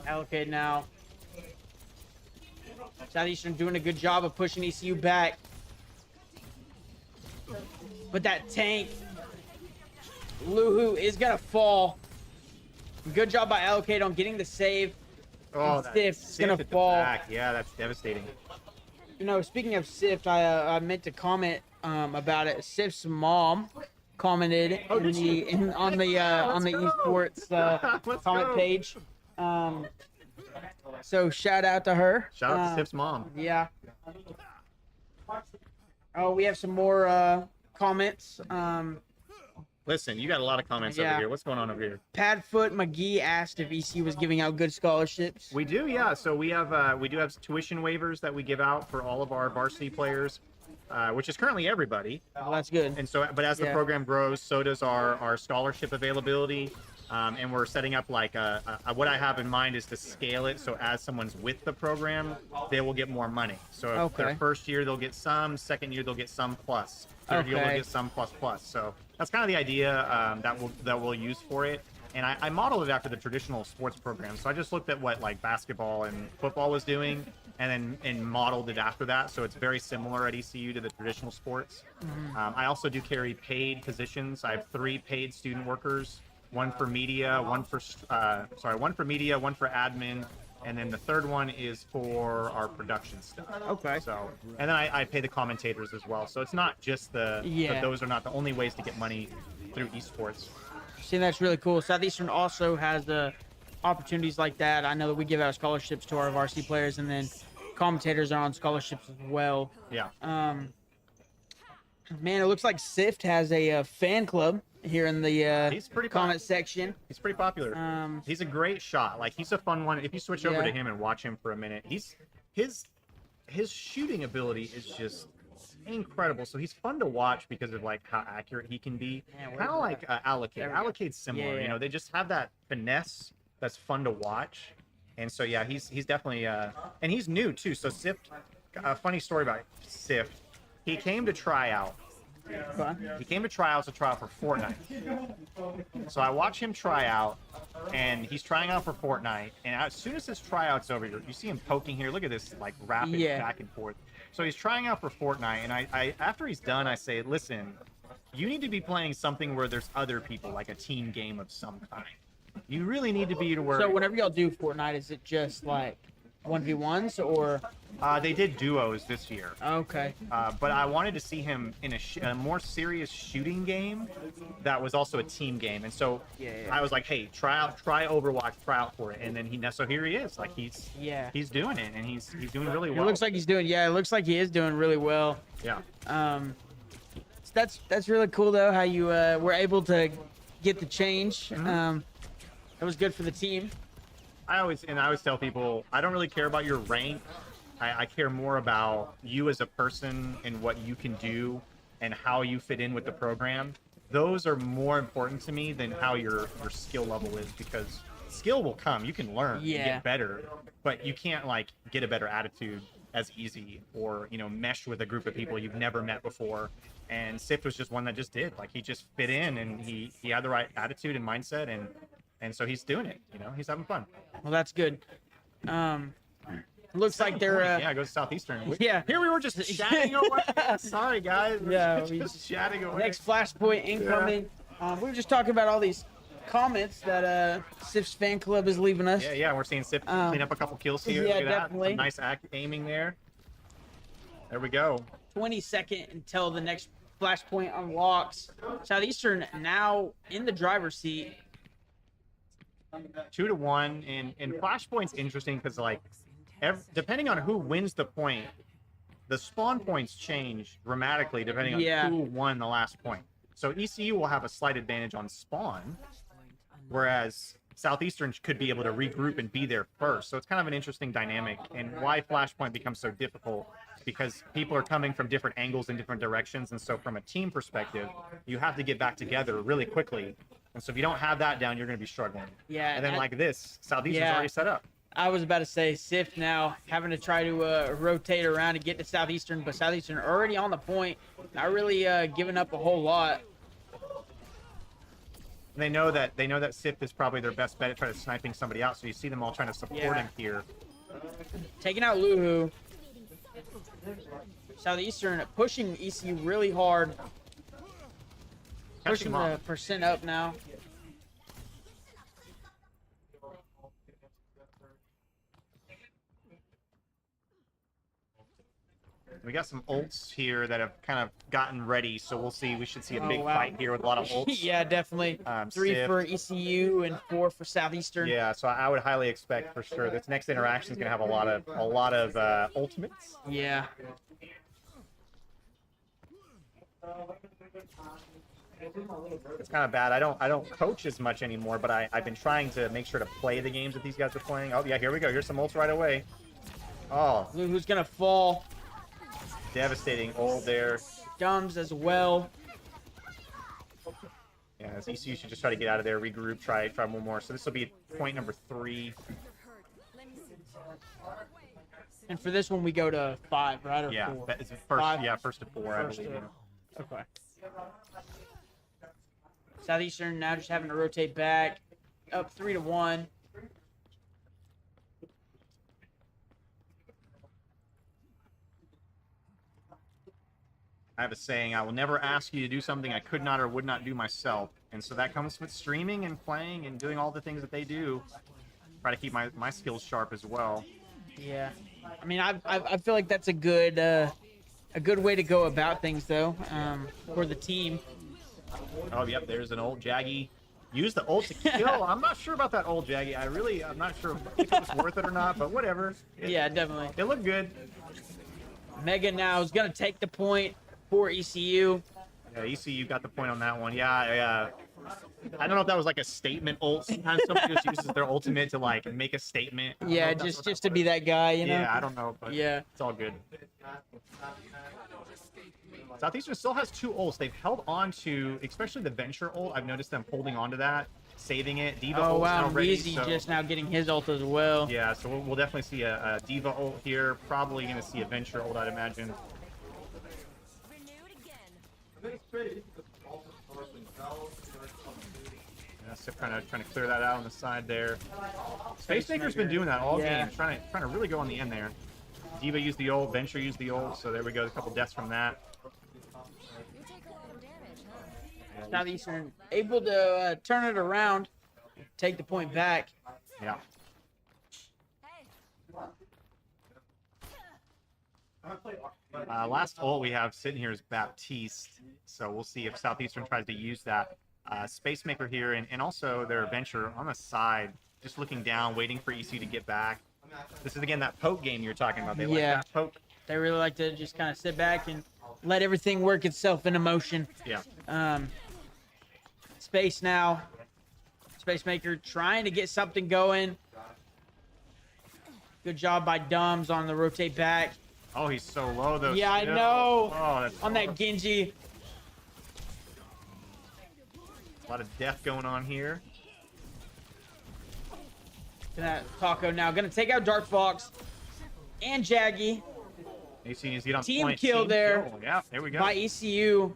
Allocate now. Southeastern doing a good job of pushing ECU back. But that tank, Luhu, is going to fall. Good job by Allocate on getting the save. Oh, that Sift's gonna Sift at the fall. back. Yeah, that's devastating. You know, speaking of Sift, I meant to comment about it. Sift's mom commented on the esports comment page. So shout out to her. Shout out to Sift's mom. Yeah. Oh, we have some more comments. Listen, you got a lot of comments over here. What's going on over here? Padfoot McGee asked if ECU was giving out good scholarships. We do, yeah. So we do have tuition waivers that we give out for all of our varsity players, which is currently everybody. Well, that's good. And so, but as the program grows, so does our scholarship availability. And we're setting up like what I have in mind is to scale it so as someone's with the program, they will get more money. So if their first year they'll get some, second year they'll get some plus, third year they'll get some plus. So that's kind of the idea that we'll use for it. And I modeled it after the traditional sports program. So I just looked at what like basketball and football was doing, and modeled it after that. So it's very similar at ECU to the traditional sports. I also do carry paid positions. I have 3 paid student workers. One for media, one for admin, and then the third one is for our production stuff. Okay. So, and then I pay the commentators as well. So it's not just but those are not the only ways to get money through esports. See, that's really cool. Southeastern also has opportunities like that. I know that we give out scholarships to our varsity players, and then commentators are on scholarships as well. Yeah. Man, it looks like Sift has a fan club here in the He's pretty comment section. He's pretty popular. He's a great shot. Like, he's a fun one. If you switch over to him and watch him for a minute, his shooting ability is just incredible. So he's fun to watch because of like how accurate he can be. Kind of like Allocate. Allocate's similar. You know, they just have that finesse that's fun to watch. And so yeah, he's definitely and he's new too. So Sift, a funny story about Sift. He came to try out. He came to try out for Fortnite. So I watch him try out, and he's trying out for Fortnite. And as soon as his tryout's over, you see him poking here. Look at this, like rapid back and forth. So he's trying out for Fortnite, and I after he's done, I say, listen, you need to be playing something where there's other people, like a team game of some kind. You really need to be to where. So whenever y'all do Fortnite, is it just like 1v1s or? They did duos this year. Okay. But I wanted to see him in a more serious shooting game that was also a team game. And so I was like, hey, try Overwatch, try out for it. And then so here he is. Like he's doing it, and he's doing really well. It looks like he's doing it looks like he is doing really well. Yeah. That's really cool though, how you were able to get the change. It was good for the team. I always tell people, I don't really care about your rank. I care more about you as a person and what you can do and how you fit in with the program. Those are more important to me than how your skill level is, because skill will come. You can learn, you get better, but you can't like get a better attitude as easy, or mesh with a group of people you've never met before. And Sift was just one that just did. Like, he just fit in, and he had the right attitude and mindset, and so he's doing it. He's having fun. Well, that's good. Looks like they're go to Southeastern. Here we were just chatting away. Sorry guys. Yeah, we just chatting away. Next flashpoint incoming. We were just talking about all these comments that Sift's fan club is leaving us. Yeah, we're seeing Sift clean up a couple kills here. Yeah, look at definitely. That. Some nice aiming there. There we go. 20 seconds until the next flashpoint unlocks. Southeastern now in the driver's seat. 2-1, and flashpoint's interesting because like depending on who wins the point, the spawn points change dramatically depending on who won the last point. So ECU will have a slight advantage on spawn, whereas Southeastern could be able to regroup and be there first. So it's kind of an interesting dynamic, and why flashpoint becomes so difficult, because people are coming from different angles and different directions. And so from a team perspective, you have to get back together really quickly. And so if you don't have that down, you're going to be struggling. Yeah. And then like this, Southeastern's already set up. I was about to say Sift now having to try to rotate around to get to Southeastern, but Southeastern already on the point, not really giving up a whole lot. They know that Sift is probably their best bet at trying to sniping somebody out. So you see them all trying to support him here. Taking out Luhu. Southeastern pushing ECU really hard. Pushing the percent up now. We got some ults here that have kind of gotten ready, so we'll see. We should see a big wow. fight here with a lot of ults. Yeah, definitely. 3 Sif. for ECU and 4 for Southeastern. Yeah, so I would highly expect for sure this next interaction is going to have a lot of ultimates. Yeah. It's kind of bad. I don't coach as much anymore, but I've been trying to make sure to play the games that these guys are playing. Oh yeah, here we go. Here's some ults right away. Oh, Who's gonna fall? devastating ult there. Dumbs as well. Yeah, this ECU should just try to get out of there, regroup, try one more. So this will be point number 3. And for this one, we go to 5, right? Or Yeah, 4? it's first. 5? Yeah, first to 4, I First believe. to- Okay. Southeastern now just having to rotate back, up 3-1. I have a saying: I will never ask you to do something I could not or would not do myself. And so that comes with streaming and playing and doing all the things that they do. Try to keep my skills sharp as well. Yeah, I mean, I feel like that's a good way to go about things, though, for the team. Oh, yep, there's an old Jaggy. Use the ult to kill. I'm not sure about that old Jaggy. I'm not sure if it was worth it or not, but whatever. Yeah, definitely. It looked good. Mega now is gonna take the point for ECU. Yeah, ECU got the point on that one. Yeah. I don't know if that was like a statement ult. Sometimes somebody just uses their ultimate to like make a statement. Yeah, just to be that guy, you know. Yeah, I don't know, but Yeah. it's all good. Southeastern still has 2 ults. They've held on to, especially the Venture ult. I've noticed them holding on to that, saving it. Diva Oh ult's wow, now ready, Weezy so just now getting his ult as well. yeah, so we'll definitely see a Diva ult here. Probably going to see a Venture ult, I'd imagine. Yeah, Sip trying to clear that out on the side there. Space Maker's been doing that all game, trying to really go on the end there. Diva used the ult, Venture used the ult, so there we go. A couple deaths from that. Southeastern able to turn it around, take the point back. Yeah. Last ult we have sitting here is Baptiste, so we'll see if Southeastern tries to use that. Space Maker here, and also their Venture on the side, just looking down, waiting for ECU to get back. This is again that poke game you're talking about. They like that poke. They really like to just kind of sit back and let everything work itself into motion. Yeah. Space now. Space Maker trying to get something going. Good job by Dumbs on the rotate back. Oh, he's so low though. Yeah, I still. know. Oh, that's On that Genji. a lot of death going on here. That Taco now gonna take out Dark Fox and Jaggy. ECU needs to get on Team point. kill there. Kill. Yeah, there we go. By ECU.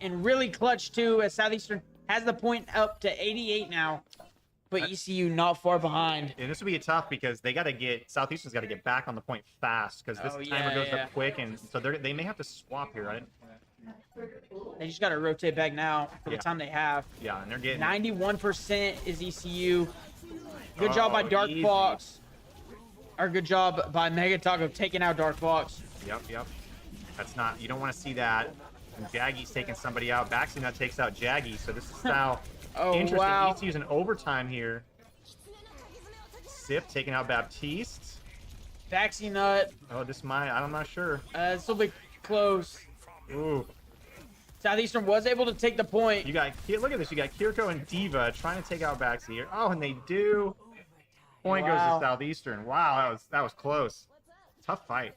And really clutch too, as Southeastern has the point up to 88 now. But ECU not far behind. And this will be tough because they got to get Southeastern's got to get back on the point fast because this timer goes up quick, and so they may have to swap here, right? They just got to rotate back now for the time they have. Yeah, and they're getting 91% is ECU. Good job by Dark easy. Fox. Or good job by Mega Taco taking out Dark Fox. Yep. That's not, you don't want to see that. And Jaggy's taking somebody out. Baxi now takes out Jaggy, so this is now interesting. Wow. ECU's in overtime here. Sip taking out Baptiste. Baxi Nut. Oh, I'm not sure. This will be close. Ooh. Southeastern was able to take the point. Look at this. You got Kiriko and Diva trying to take out Baxi here. Oh, and they do. Point goes to Southeastern. Wow, that was close. Tough fight.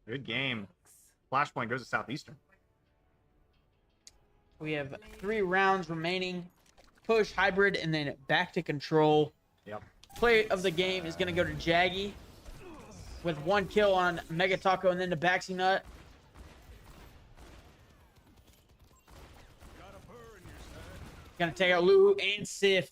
Good game. Flashpoint goes to Southeastern. We have 3 rounds remaining. Push, hybrid, and then back to control. Yep. Play of the game is going to go to Jaggy with 1 kill on Mega Taco and then to Baxi Nut. Going to take out Luhu and Sif.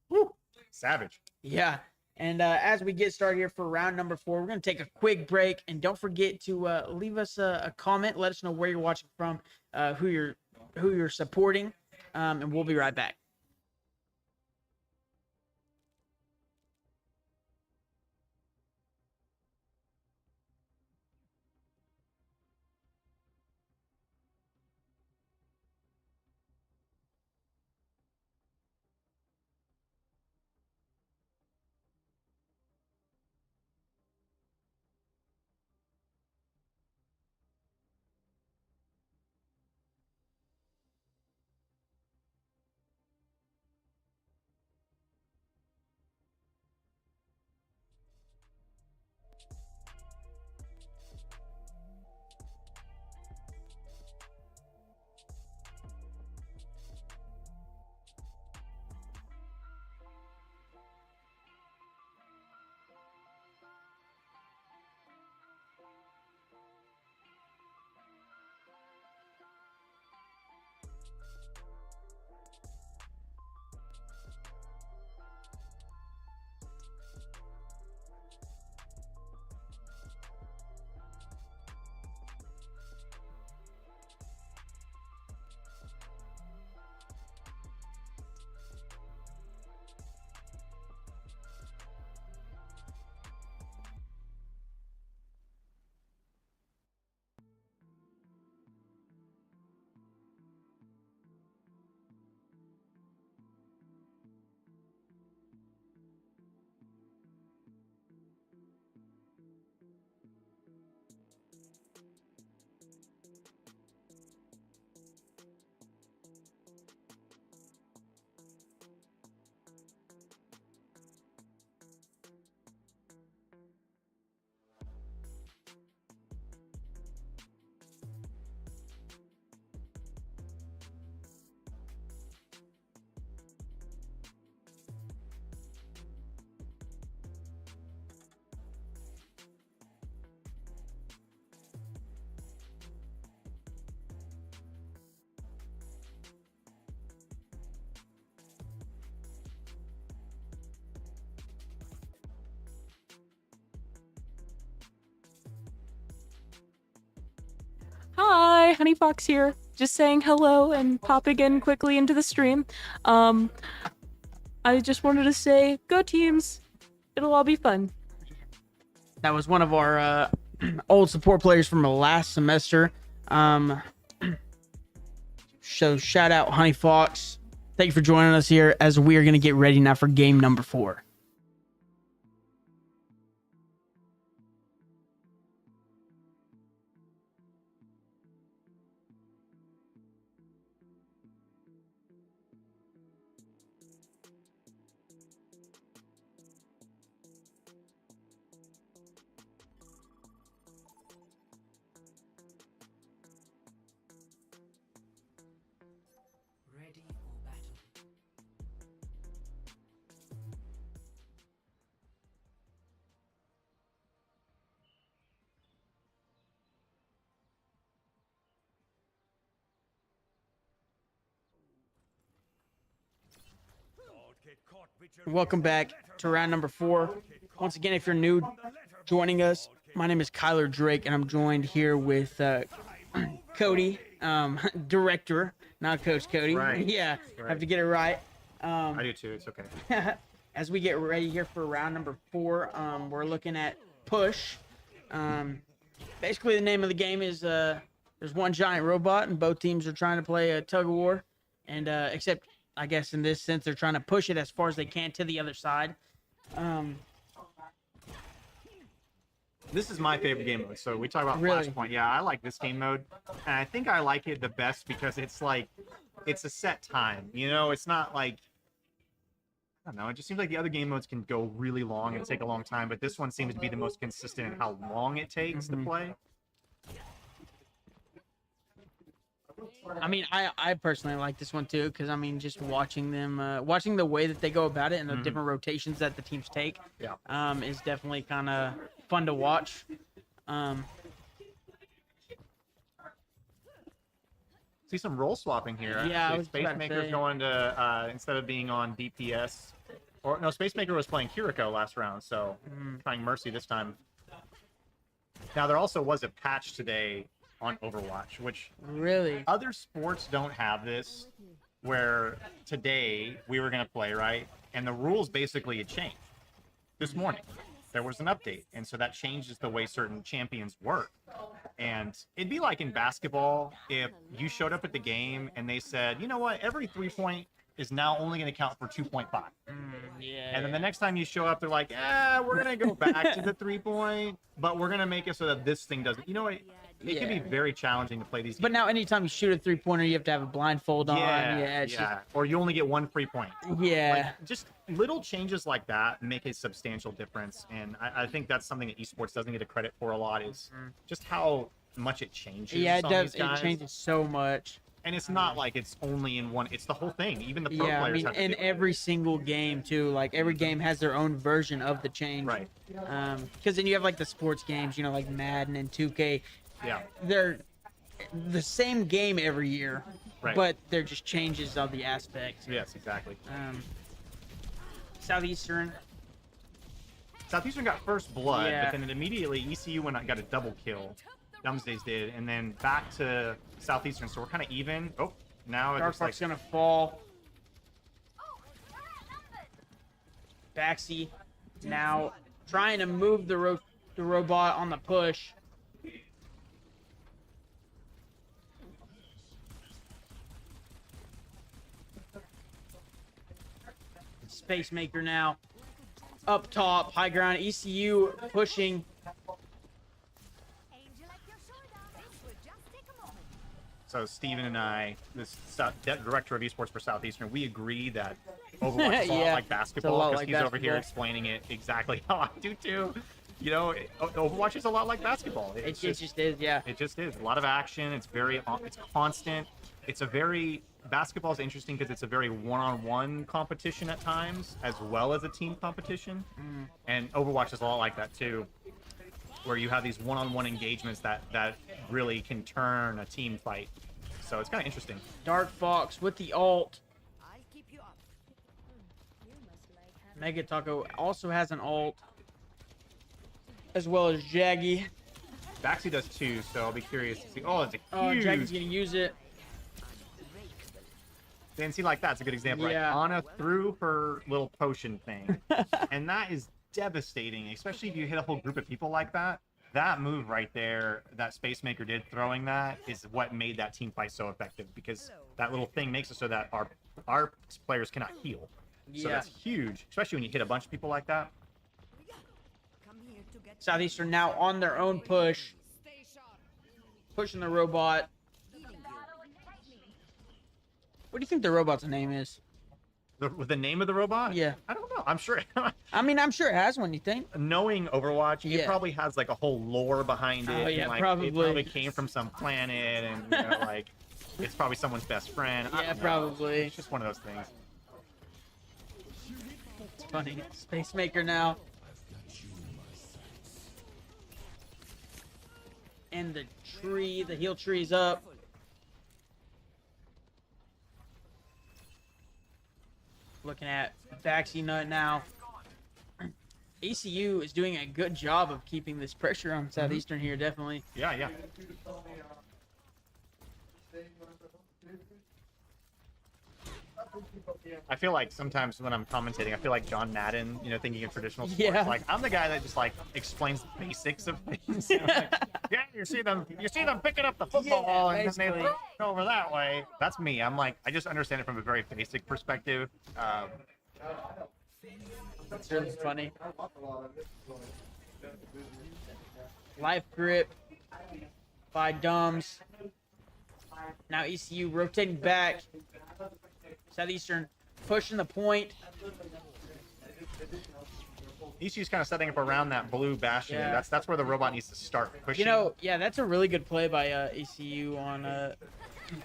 Woo. Savage. Yeah. And as we get started here for round number 4, we're going to take a quick break. And don't forget to leave us a comment. Let us know where you're watching from, who you're supporting. And we'll be right back. Hi, Honey Fox here. Just saying hello and popping in quickly into the stream. I just wanted to say, go teams. It'll all be fun. That was one of our old support players from the last semester. So shout out Honey Fox. Thank you for joining us here as we are going to get ready now for game number 4. Welcome back to round number 4. Once again, if you're new joining us, my name is Kyler Drake, and I'm joined here with Cody, director, not Coach Cody. Right. Yeah, Right. have to get it right. I do too. It's okay. As we get ready here for round number 4, we're looking at push. Basically, the name of the game is there's one giant robot, and both teams are trying to play a tug of war, and except I guess in this sense they're trying to push it as far as they can to the other side. This is my favorite game mode. So we talk about Really? Flashpoint. Yeah, I like this game mode, and I think I like it the best because it's like it's a set time. You know, it's not like I don't know. It just seems like the other game modes can go really long and take a long time, but this one seems to be the most consistent in how long it takes to play. I mean, I personally like this one too because I mean, just watching them, watching the way that they go about it and the different rotations that the teams take, is definitely kind of fun to watch. See some role swapping here. Yeah, I was Space about to Maker's say. going to instead of being on DPS, or no, Space Maker was playing Kiriko last round, so trying Mercy this time. Now there also was a patch today on Overwatch, which Really? other sports don't have this, where today we were going to play, right? And the rules basically had changed. This morning, there was an update, and so that changes the way certain champions work. And it'd be like in basketball, if you showed up at the game and they said, you know what, every 3-point is now only going to count for 2.5. Yeah. And then the next time you show up, they're like, we're going to go back to the 3-point, but we're going to make it so that this thing doesn't. You know what? It can be very challenging to play these games. But now, anytime you shoot a 3-pointer, you have to have a blindfold on. Yeah, it's Or you only get one free point. Yeah. Like, just little changes like that make a substantial difference. And I think that's something that esports doesn't get a credit for a lot is just how much it changes. Yeah, it on does. these It guys. changes so much. And it's not like it's only in one. It's the whole thing. Even the pro Yeah, I players mean, have to in do it. every single game too. Like every game has their own version of the change. Right. Because then you have like the sports games, you know, like Madden and 2K. Yeah. They're the same game every year, Right. but they're just changes of the aspects. Yes, exactly. Southeastern. Southeastern got first blood, Yeah. but then it immediately ECU got a double kill. Dumbsdays did, and then back to Southeastern, so we're kind of even. Oh, now it Dark looks like Fox gonna fall. Baxi now trying to move the robot on the push. Space Maker now up top, high ground. ECU pushing. So Steven and I, director of esports for Southeastern, we agree that Overwatch is a lot Yeah, like basketball lot because like he's over here basketball. explaining it exactly how I do too. You know, Overwatch is a lot like basketball. It just is, yeah. It just is a lot of action. It's constant. Basketball is interesting because it's a very one-on-one competition at times, as well as a team competition. And Overwatch is a lot like that too, where you have these one-on-one engagements that really can turn a team fight. So it's kind of interesting. Dark Fox with the ult. Mega Taco also has an ult, as well as Jaggy. Baxi does too, so I'll be curious to see. Oh, it's a Oh, huge. Jackie's gonna use it. And see, like that's a good example. Yeah. Right? Ana threw her little potion thing, and that is devastating, especially if you hit a whole group of people like that. That move right there, that Space Maker did throwing that, is what made that team fight so effective, because that little thing makes it so that our players cannot heal. So Yeah. that's huge, especially when you hit a bunch of people like that. Southeastern now on their own push. Pushing the robot. What do you think the robot's name is? The name of the robot? Yeah. I don't know. I'm sure. I mean, I'm sure it has one, you think? Knowing Overwatch, Yeah. it probably has like a whole lore behind it. Oh, yeah, and, like, probably. It probably came from some planet, and you know, like it's probably someone's best friend. I Yeah, don't know. probably. It's just one of those things. It's funny. Space Maker now. And the tree, the heal tree's up. Looking at Baxi Nut now. ECU is doing a good job of keeping this pressure on Southeastern here, definitely. Yeah, yeah. I feel like sometimes when I'm commentating, I feel like John Madden, you know, thinking of traditional sports. Yeah. Like I'm the guy that just like explains the basics of things. You know, like, yeah, you see them picking up the football and then they basically. throw it over that way. That's me. I'm like, I just understand it from a very basic perspective. That's really funny. Life grip by Dumbs. Now ECU rotating back. Southeastern pushing the point. ECU's kind of setting up around that blue bastion. Yeah. That's where the robot needs to start pushing. You know, yeah, that's a really good play by ECU on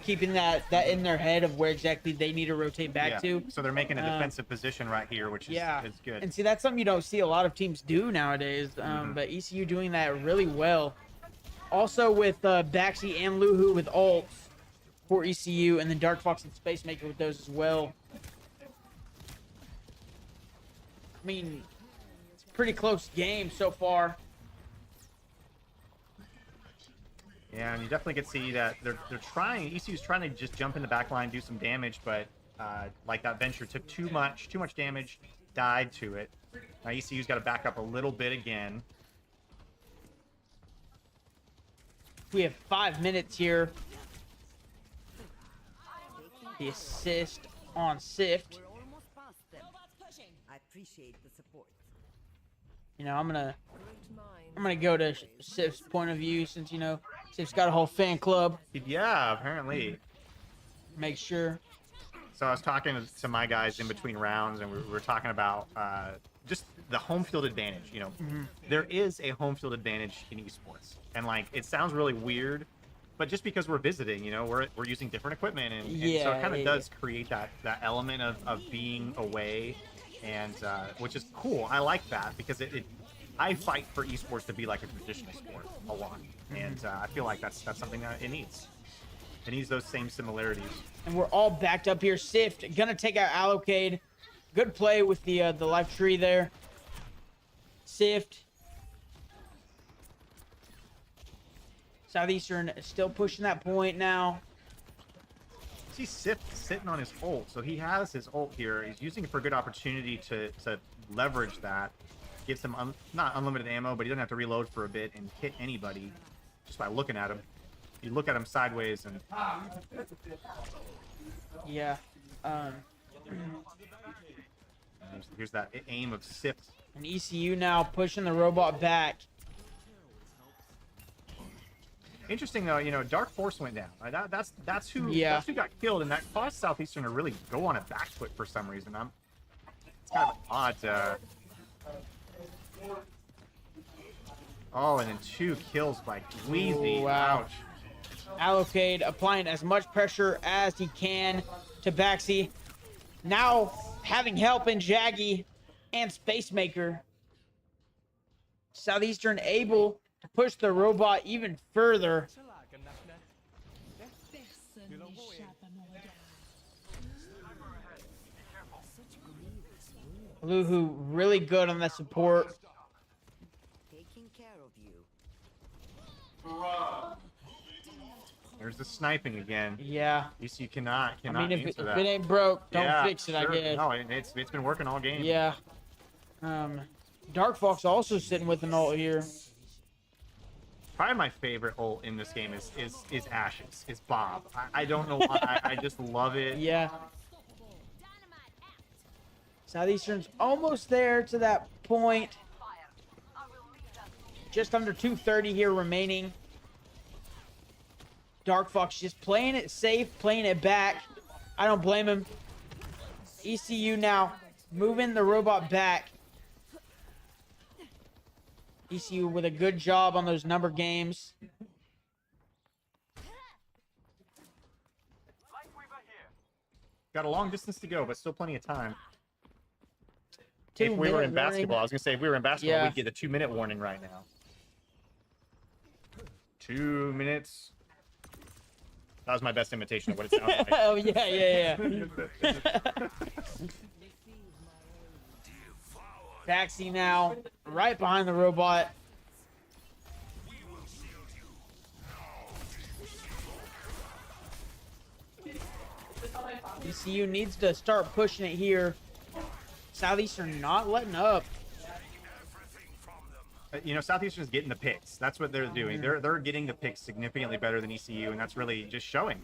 keeping that in their head of where exactly they need to rotate back to. So they're making a defensive position right here, which is, is good. And see, that's something you don't see a lot of teams do nowadays. But ECU doing that really well. Also with Baxi and Luhu with ults for ECU, and then Dark Fox and Space Maker with those as well. I mean, it's a pretty close game so far. Yeah, and you definitely can see that they're trying. ECU's trying to just jump in the back line, do some damage, but like that Venture took too much damage, died to it. Now ECU's got to back up a little bit again. We have 5 minutes here. The assist on Sift. We're almost past them. I appreciate the support. You know, I'm gonna go to Sift's point of view, since you know Sift's got a whole fan club. Yeah, apparently. Make sure. So I was talking to my guys in between rounds, and we were talking about just the home field advantage. You know, there is a home field advantage in esports, and like it sounds really weird, but just because we're visiting, you know, we're using different equipment, and so it kind of does create that element of being away, and which is cool. I like that because I fight for esports to be like a traditional sport a lot, and I feel like that's something that it needs. It needs those same similarities. And we're all backed up here. Sift gonna take out Allocade. Good play with the life tree there. Sift. Southeastern is still pushing that point now. See Sift sitting on his ult, so he has his ult here. He's using it for a good opportunity to leverage that. Gives him not unlimited ammo, but he doesn't have to reload for a bit and hit anybody just by looking at him. You look at him sideways and Yeah. here's that aim of Sift. And ECU now pushing the robot back. Interesting though, you know, Dark Force went down. Right? That's who got killed, and that caused Southeastern to really go on a back foot for some reason. It's kind of odd. Oh, and then 2 kills by Dweezy. Ooh, wow. Ouch. Allocade applying as much pressure as he can to Baxi. Now having help in Jaggy and Space Maker. Southeastern able to push the robot even further. Luhu really good on that support. Taking care of you. There's the sniping again. Yeah. ECU cannot I mean, if answer it that. ain't broke, don't Yeah, fix it, I sure. guess. No, it's been working all game. Yeah. Dark Fox also sitting with an ult here. Probably my favorite ult in this game is Ashes. It's Bob. I don't know why. I just love it. Yeah. Southeastern's almost there to that point. Just under 230 here remaining. Dark Fox just playing it safe, playing it back. I don't blame him. ECU now moving the robot back. ECU with a good job on those number games. Got a long distance to go, but still plenty of time. 2 If we were in minute warning. basketball, I was gonna say if we were in basketball, Yeah. we'd get a 2-minute warning right now. 2 minutes. That was my best imitation of what it sounds like. Oh, yeah. Taxi now, right behind the robot. ECU needs to start pushing it here. Southeastern not letting up. You know, Southeastern's getting the picks. That's what they're doing. They're getting the picks significantly better than ECU, and that's really just showing.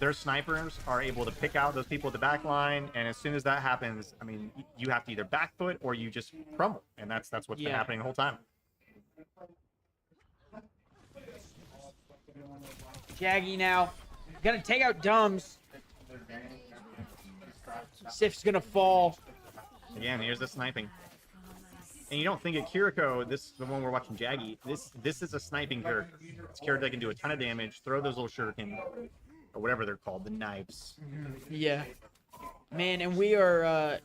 Their snipers are able to pick out those people at the back line, and as soon as that happens, I mean, you have to either back foot or you just crumble, and that's what's been happening the whole time. Jaggy now. Gonna take out Dumbs. Sif's gonna fall. Again, here's the sniping. And you don't think at Kiriko, the one we're watching, Jaggy, this is a sniping character. It's a character that can do a ton of damage, throw those little shuriken, or whatever they're called, the knives. Yeah. Man, and we are,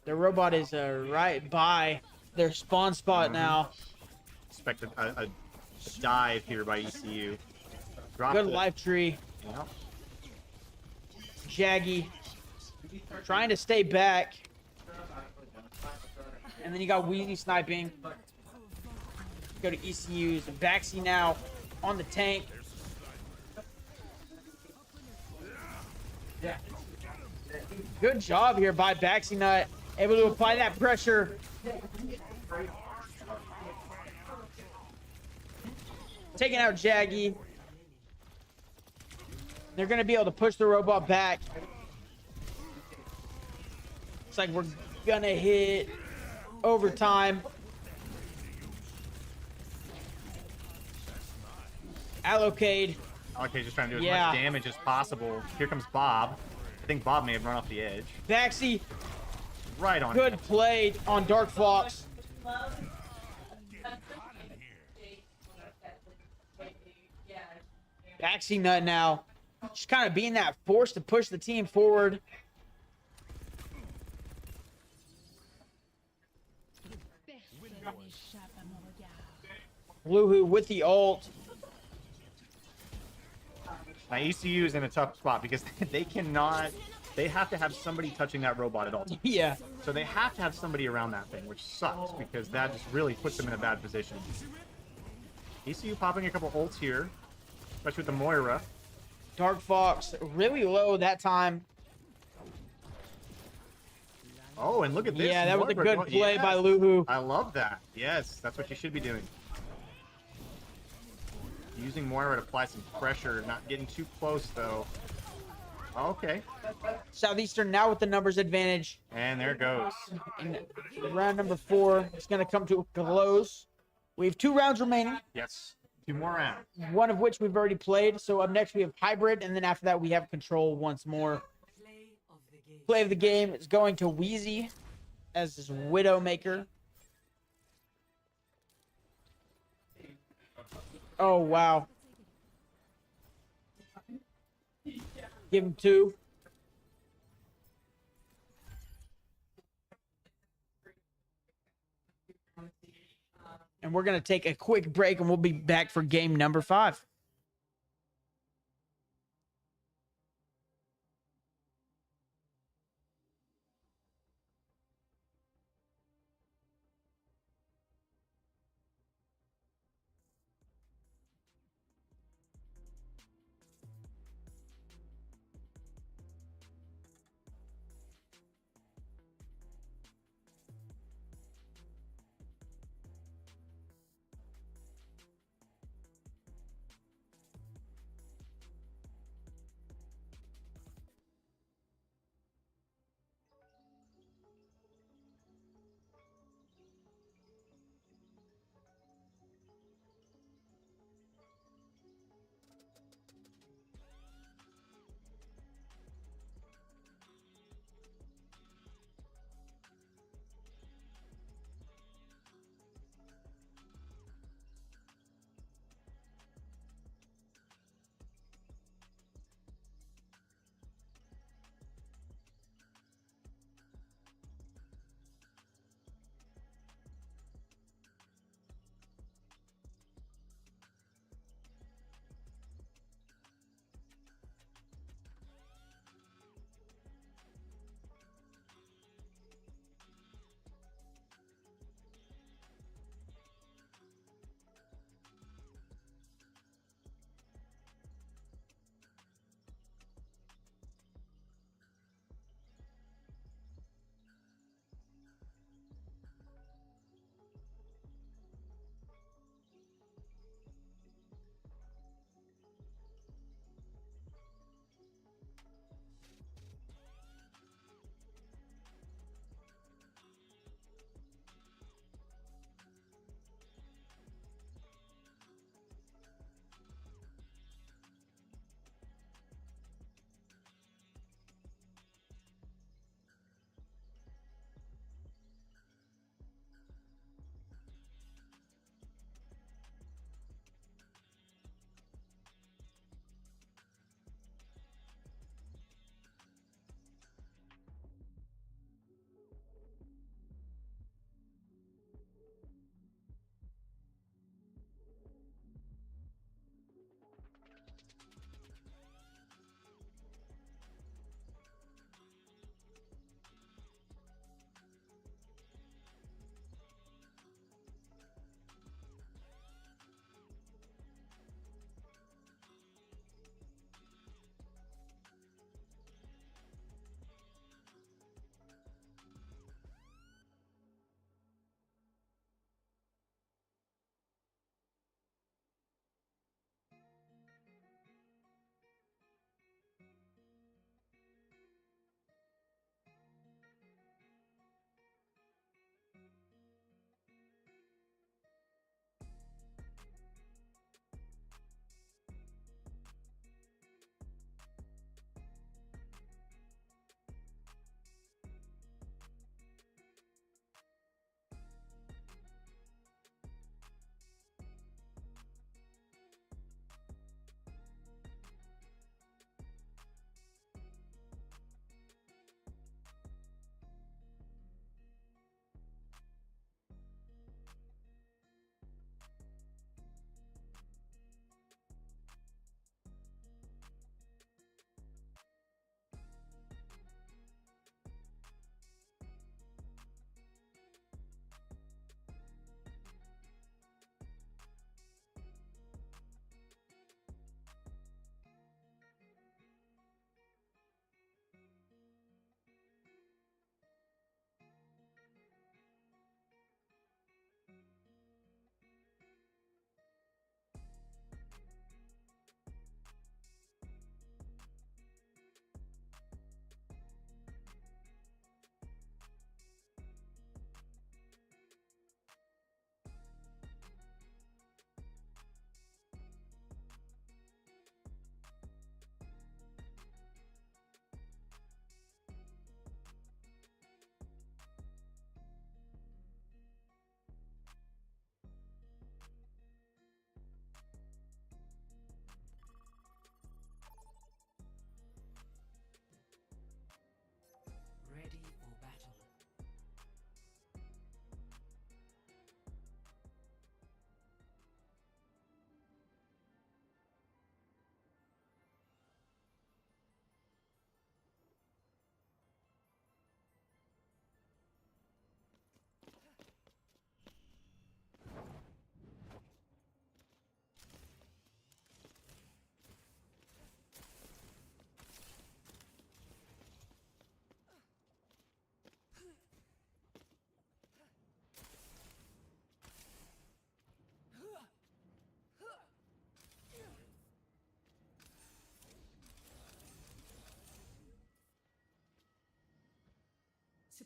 the robot is right by their spawn spot now. Expect a dive here by ECU. Drop Good the- life tree. Yeah. Jaggy trying to stay back. And then you got Wheezy sniping. Go to ECU's. Baxi now on the tank. Good job here by Baxi Nut. Able to apply that pressure. Taking out Jaggy. They're going to be able to push the robot back. It's like we're going to hit overtime. Allocate. Okay, just trying to do as Yeah. much damage as possible. Here comes Bob. I think Bob may have run off the edge. Baxi, Right on. good play on Dark Fox. Baxi Nut now. Just kind of being that force to push the team forward. Bluehoo with the ult. Now ECU is in a tough spot because they have to have somebody touching that robot at all times. Yeah. So they have to have somebody around that thing, which sucks because that just really puts them in a bad position. ECU popping a couple ults here, especially with the Moira. Dark Fox really low that time. Oh, and look at this. Yeah, that was a Moira good play yes. by Luhu. I love that. Yes, that's what you should be doing. Using Moira to apply some pressure, not getting too close though. Okay. Southeastern now with the numbers advantage. And there it goes. In round number 4, it's going to come to a close. We have 2 rounds remaining, Yes. 2 more rounds. one of which we've already played. So up next we have Hybrid, and then after that we have Control once more. Play of the game is going to Wheezy as his Widowmaker. Oh, wow. Give him 2. And we're going to take a quick break, and we'll be back for game number 5.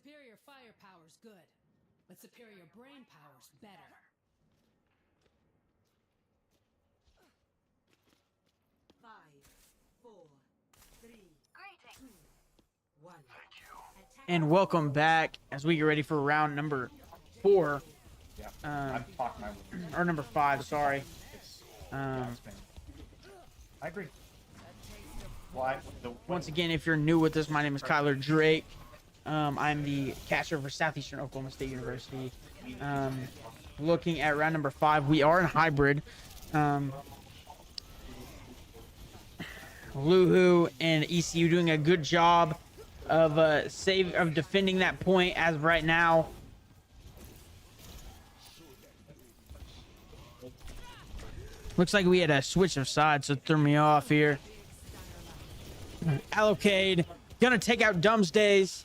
Superior firepower's good, but superior brain power's better. Five, four, three, two, one. And welcome back as we get ready for round number 4. Or number 5, sorry. I agree. Why? Once again, if you're new with us, my name is Kyler Drake. I'm the catcher for Southeastern Oklahoma State University. Looking at round number 5, we are in hybrid. Luhu and ECU doing a good job of defending that point as of right now. Looks like we had a switch of sides, so it threw me off here. Allocade gonna take out Dumbsdays,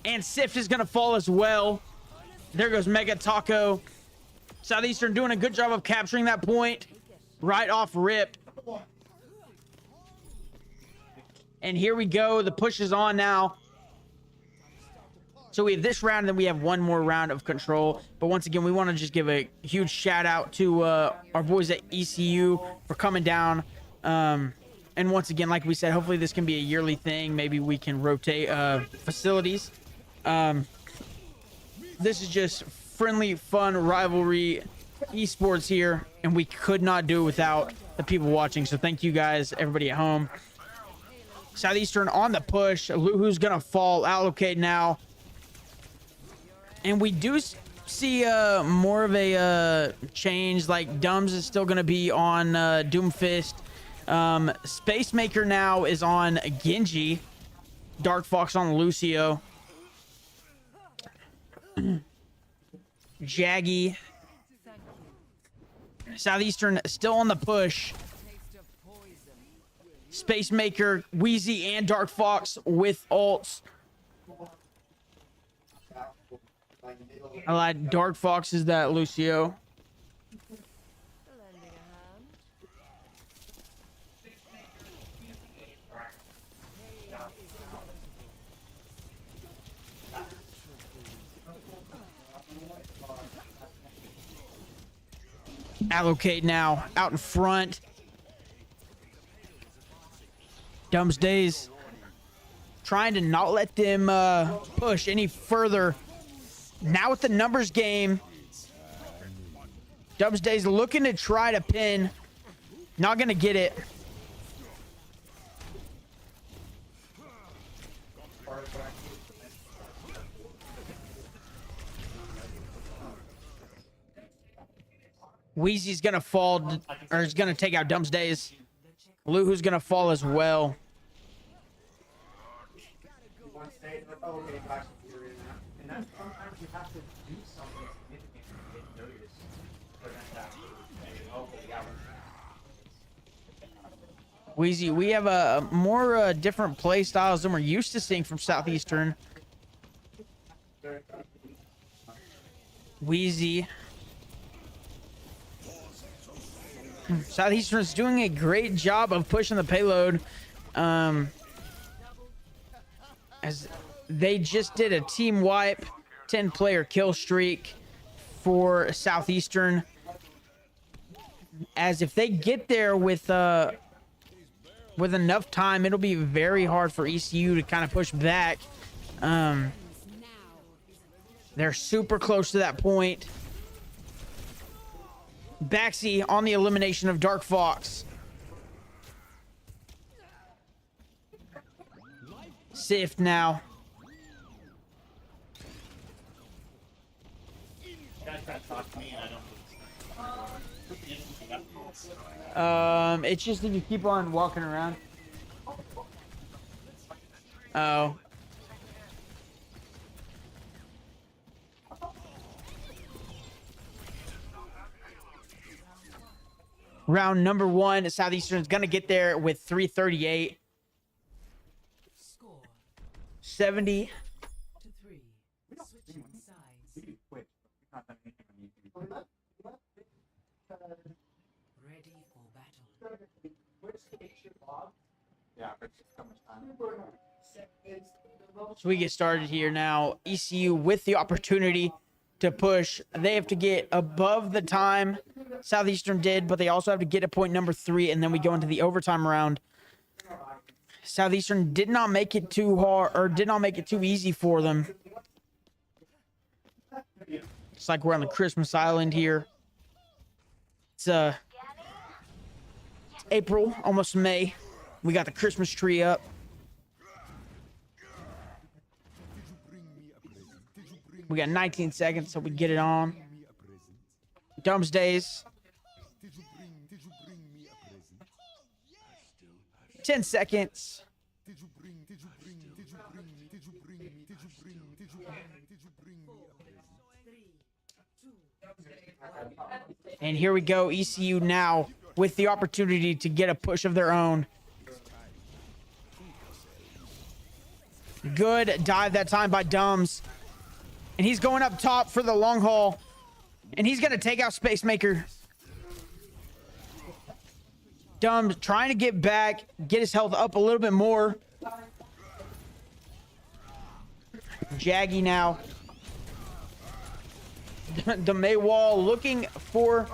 and Sift is gonna fall as well. There goes Mega Taco. Southeastern doing a good job of capturing that point right off rip. And here we go. The push is on now. So we have this round, and then we have one more round of control. But once again, we want to just give a huge shout out to our boys at ECU for coming down. And once again, like we said, hopefully this can be a yearly thing. Maybe we can rotate facilities. This is just friendly, fun rivalry esports here, and we could not do it without the people watching. So thank you guys, everybody at home. Southeastern on the push. Luhu's gonna fall. Allocate now. And we do see more of a change. Like Dumbs is still gonna be on Doomfist. Space Maker now is on Genji. Dark Fox on Lucio. Jaggy. Southeastern still on the push. Space Maker, Wheezy, and Dark Fox with ults. I lied. Dark Fox is that Lucio. Allocate now out in front. Dumbsdays trying to not let them push any further. Now with the numbers game, Dumbsdays looking to try to pin. Not going to get it. Wheezy's going to fall, or is going to take out Dumbsdays. Luhu's going to fall as well. Wheezy, we have a more different play styles than we're used to seeing from Southeastern. Wheezy. Southeastern is doing a great job of pushing the payload. As they just did a team wipe, 10-player kill streak for Southeastern. As if they get there with enough time, it'll be very hard for ECU to kind of push back. They're super close to that point. Baxi on the elimination of Dark Fox. Sift now. It's just if you keep on walking around. Oh. Round number 1, Southeastern is going to get there with 338. Score 70. 2-3. Switching sides. Ready for battle. So we get started here now. ECU with the opportunity to push. They have to get above the time Southeastern did, but they also have to get to point number 3, and then we go into the overtime round. Southeastern did not make it too hard, or did not make it too easy for them. It's like we're on the Christmas Island here. It's April, almost May. We got the Christmas tree up. We got 19 seconds, so we get it on. Dumbs days. 10 seconds. And here we go. ECU now with the opportunity to get a push of their own. Good dive that time by Dumbs. And he's going up top for the long haul. And he's going to take out Spacemaker. Dumbs trying to get back, get his health up a little bit more. Jaggy now. The Maywall looking for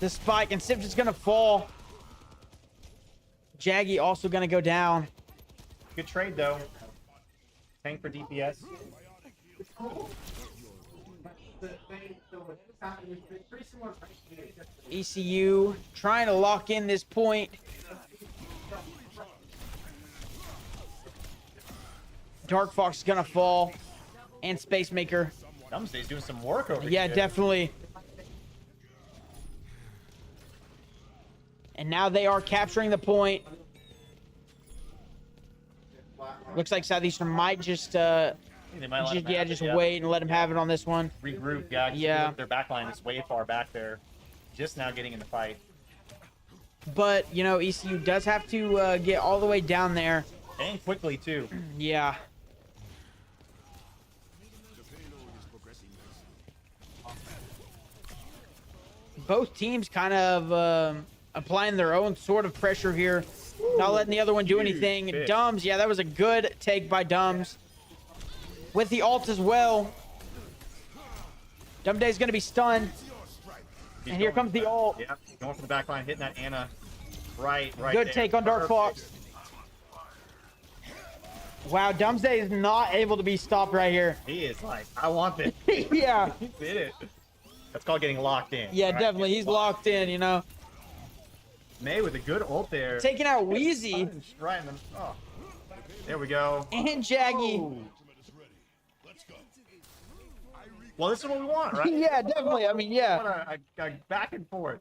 the spike, and Sift is going to fall. Jaggy also going to go down. Good trade, though. Tank for DPS. ECU trying to lock in this point. Dark Fox is going to fall. And Spacemaker. Dumbsday's doing some work over here. Yeah, definitely. And now they are capturing the point. Looks like Southeastern might just They might let him have just it, wait and let him have it on this one. Regroup, yeah. Yeah. Their backline is way far back there. Just now getting in the fight. But, you know, ECU does have to get all the way down there. And quickly, too. Yeah. Both teams kind of applying their own sort of pressure here. Not letting the other one do anything. Big. Dumbs, yeah, that was a good take by Dumbs. With the ult as well. Dumbday's going to be stunned. And here comes the ult. Yeah, going for the back line, hitting that Ana right Good there. take on Dark Fox. Wow, Dumbsday is not able to be stopped right here. He is like, I want this. Yeah. He did it. That's called getting locked in. Yeah, right? definitely. He's locked in, you know. May with a good ult there. Taking out Wheezy Right in the, oh. There we go. and Jaggy. Ooh. Well, this is what we want, right? Yeah, definitely. I mean, yeah. What a back and forth.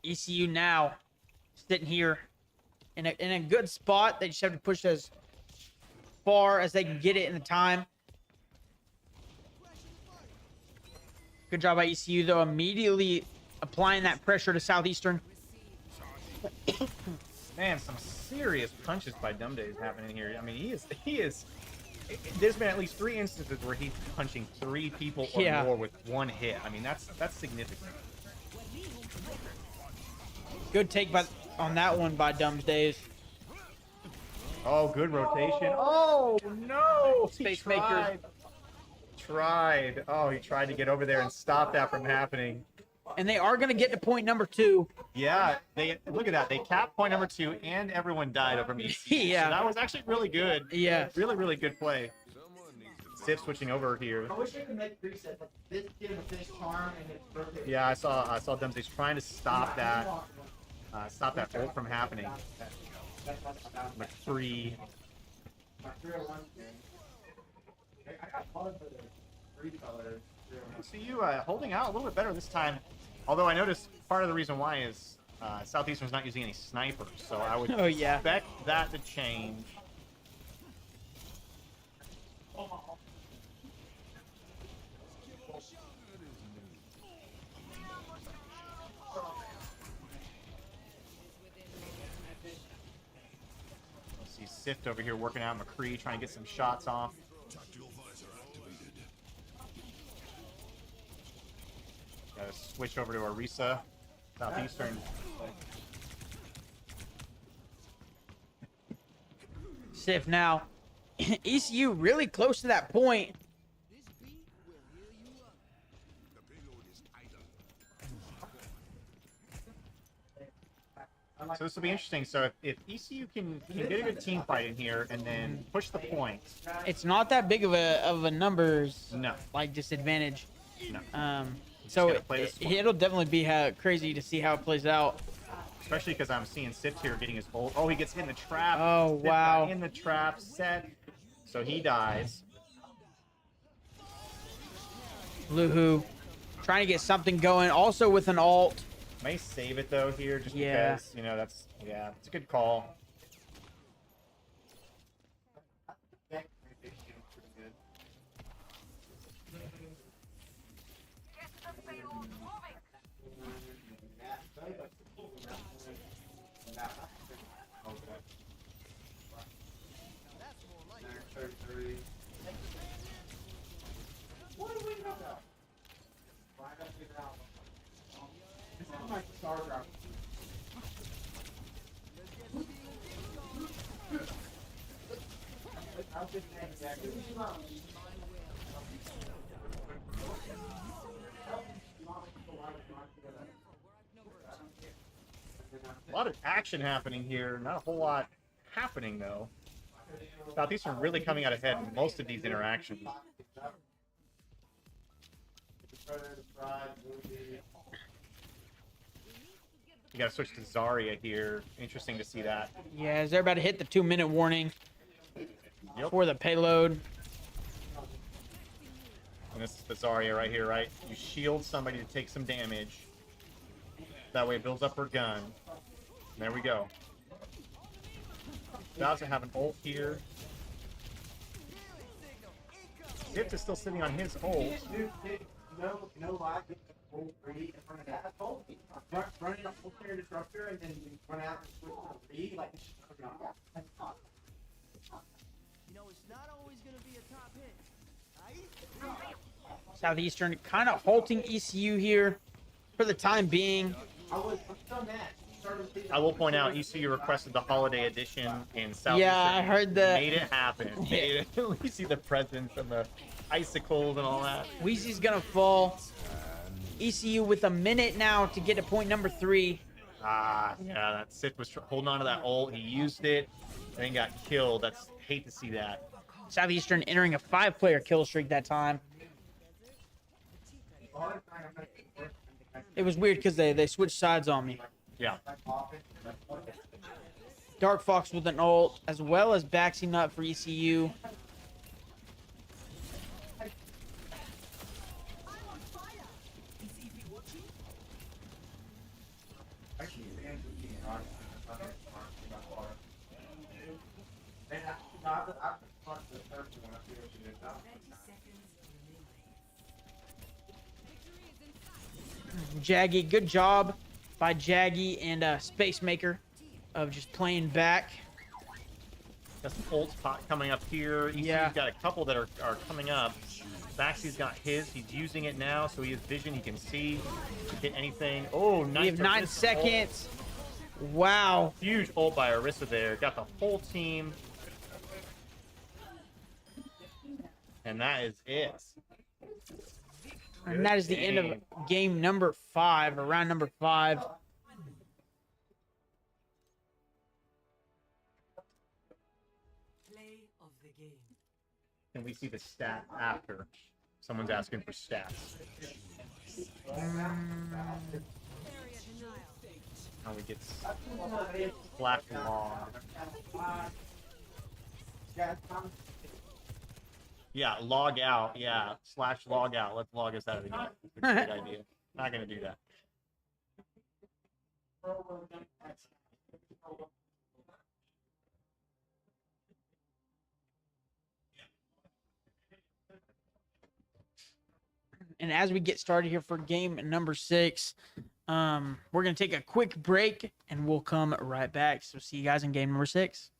ECU now sitting here in a good spot. They just have to push as far as they can get it in the time. Good job by ECU, though, immediately applying that pressure to Southeastern. Man, some serious punches by Dumbdays happening here. I mean, he is. There's been at least 3 instances where he's punching 3 people or Yeah. more with 1 hit. I mean, that's significant. Good take on that one by Dumbsdays. Oh, good rotation. Oh no! Spacemaker. Tried. Oh, he tried to get over there and stop that from happening. And they are going to get to point number 2. Yeah, they look at that. They capped point number 2, and everyone died over me. Yeah. So that was actually really good. Yeah. Really good play. Sif switching over here. I wish I could make presets like this, give him a finish charm, and it's perfect. Yeah, I saw Dumpsey's trying to stop that ult from happening. Like 3. See you holding out a little bit better this time. Although I noticed part of the reason why is Southeastern's not using any snipers, so I would expect that to change. See Sift over here working out McCree, trying to get some shots off. Gotta switch over to Orisa, Southeastern. Sif now. ECU really close to that point. So this will be interesting. So if ECU can get a good team fight in here and then push the points. It's not that big of a numbers No. like disadvantage. No. So gotta play this one. it'll definitely be crazy to see how it plays out. Especially because I'm seeing Sift here getting his ult. Oh, he gets hit in the trap. Oh, Sift wow. got in the trap, set. So he dies. Luhu trying to get something going. Also with an ult. May save it though here, just Yeah. because that's it's a good call. A lot of action happening here. Not a whole lot happening though. Southeastern really coming out ahead in most of these interactions. You gotta switch to Zarya here. Interesting to see that. Yeah, they're about to hit the 2-minute warning for the payload. And this is the Zarya right here, right? You shield somebody to take some damage. That way it builds up her gun. There we go. About to have an ult here. Zift is still sitting on his ult. No lie, get the full free in front of that hole. Running a full player disruptor and then run out and switch to free like it's not always gonna be a top hit. Southeastern kind of halting ECU here for the time being. I'm still mad. I will point out, ECU requested the holiday edition in Southeastern. Yeah, I heard that. Made it happen. We see the presents and the icicles and all that. Weezy's gonna fall. ECU with a minute now to get to point number 3. Yeah, that Sith was holding on to that ult. He used it and then got killed. Hate to see that. Southeastern entering a 5-player kill streak that time. It was weird because they switched sides on me. Yeah. Dark Fox with an ult, as well as Baxi Nut for ECU. Jaggy, good job by Jaggy and Space Maker of just playing back. Got some ult pot coming up here. ECU's got a couple that are coming up. Baxi's got his. He's using it now, so he has vision. He can see, hit anything. Oh, nice. We have 9 seconds. Wow. Huge ult by Orisa there. Got the whole team. And that is it. And that is the end of game number 5, or round number 5. Play of the game. And we see the stat after. Someone's asking for stats. How we get flat log. Yeah, log out. Yeah, / log out. Let's log us out of the game. That's a good idea. Not gonna do that. And as we get started here for game number 6, we're going to take a quick break and we'll come right back. So see you guys in game number 6.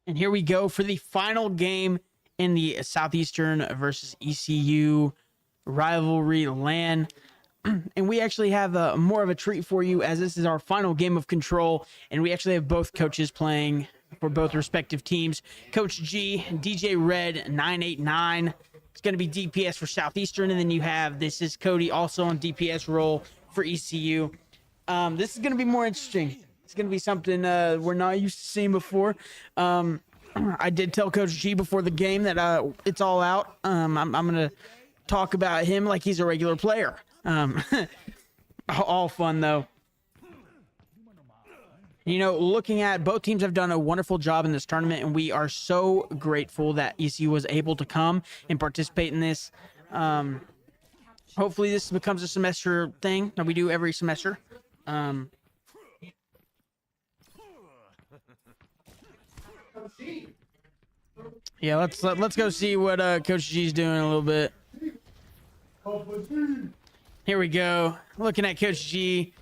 And here we go for the final game in the Southeastern versus ECU rivalry LAN. And we actually have more of a treat for you, as this is our final game of Control, and we actually have both coaches playing for both respective teams. Coach G, DJ Red 989. It's going to be DPS for Southeastern, and then you have, this is Cody, also on DPS role for ECU. This is going to be more interesting. It's going to be something we're not used to seeing before. I did tell Coach G before the game that it's all out. I'm going to talk about him like he's a regular player. All fun, though. You know, looking at both teams have done a wonderful job in this tournament, and we are so grateful that ECU was able to come and participate in this. Hopefully this becomes a semester thing that we do every semester. Yeah, let's go see what Coach G's doing a little bit. Here we go. Looking at Coach G.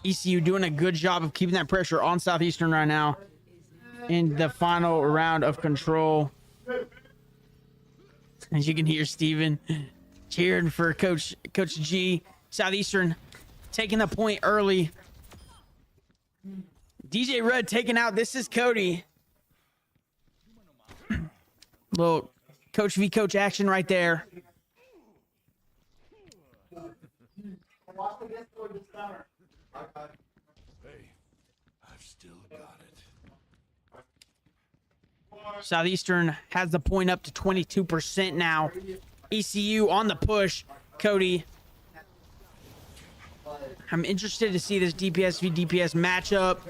ECU doing a good job of keeping that pressure on Southeastern right now in the final round of Control. As you can hear Steven cheering for Coach G. Southeastern taking the point early. DJ Red taking out. This is Cody. Little coach v coach action right there. Southeastern has the point up to 22% now. ECU on the push. Cody. I'm interested to see this DPS v DPS matchup.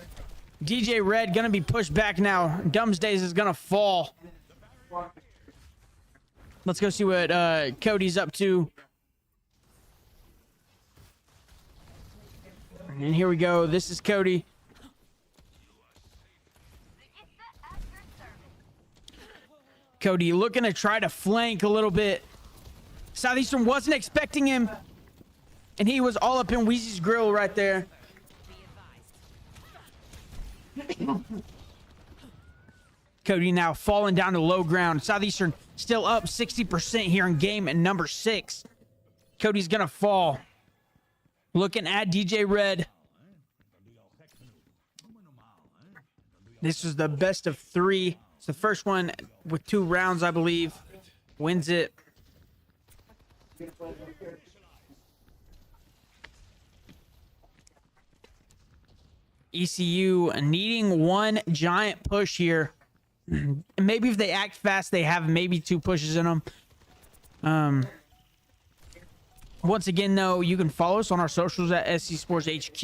DJ Red gonna be pushed back now. Dumbsdays is gonna fall. Let's go see what Cody's up to. And here we go. This is Cody. Cody looking to try to flank a little bit. Southeastern wasn't expecting him. And he was all up in Wheezy's grill right there. Cody now falling down to low ground. Southeastern still up 60% here in game and number 6. Cody's gonna fall. Looking at DJ Red. This is the best of 3. It's the first one with 2 rounds, I believe. Wins it. ECU needing one giant push here. Maybe if they act fast, they have maybe 2 pushes in them. Once again, though, you can follow us on our socials at SC Sports HQ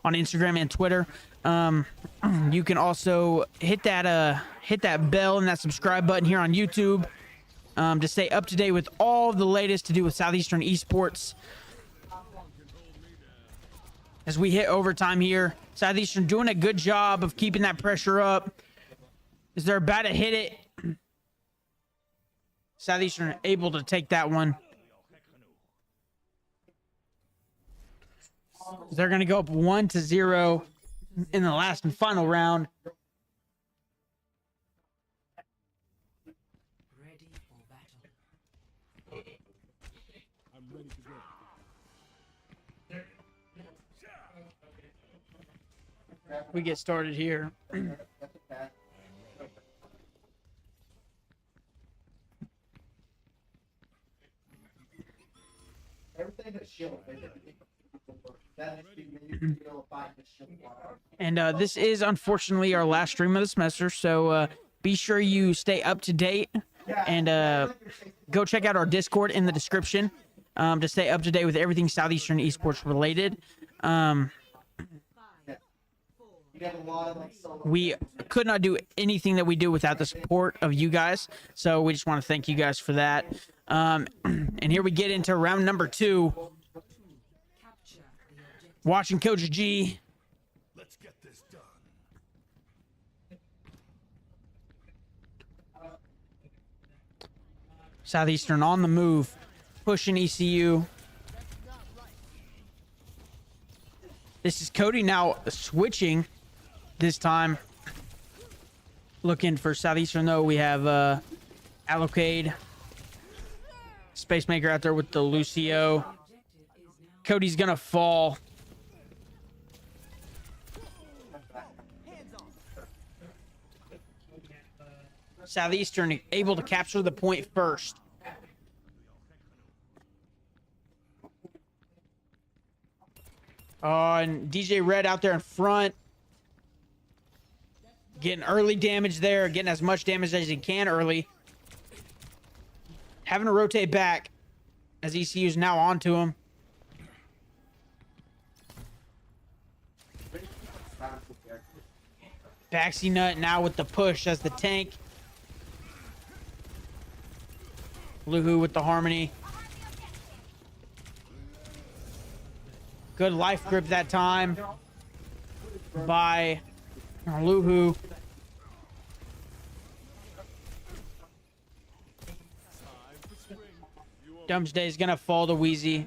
on Instagram and Twitter. You can also hit that bell and that subscribe button here on YouTube to stay up to date with all the latest to do with Southeastern esports. As we hit overtime here, Southeastern doing a good job of keeping that pressure up. As they're about to hit it, Southeastern able to take that one. They're going to go up 1-0 in the last and final round. Ready for battle. I'm ready to go. We get started here. Everything is shield. And this is unfortunately our last stream of the semester, so be sure you stay up to date and go check out our Discord in the description to stay up to date with everything Southeastern esports related. We could not do anything that we do without the support of you guys, so we just want to thank you guys for that. And here we get into round number 2. Watching Coach G. Let's get this done. Southeastern on the move, pushing ECU. This is Cody now switching this time. Looking for Southeastern, though. We have Allocade. Spacemaker out there with the Lucio. Cody's going to fall. Southeastern able to capture the point first. Oh, and DJ Red out there in front. Getting early damage there. Getting as much damage as he can early. Having to rotate back as ECU's now onto him. Baxi Nut now with the push as the tank. Luhu with the harmony. Good life grip that time by Luhu. Doomsday is going to fall to Wheezy.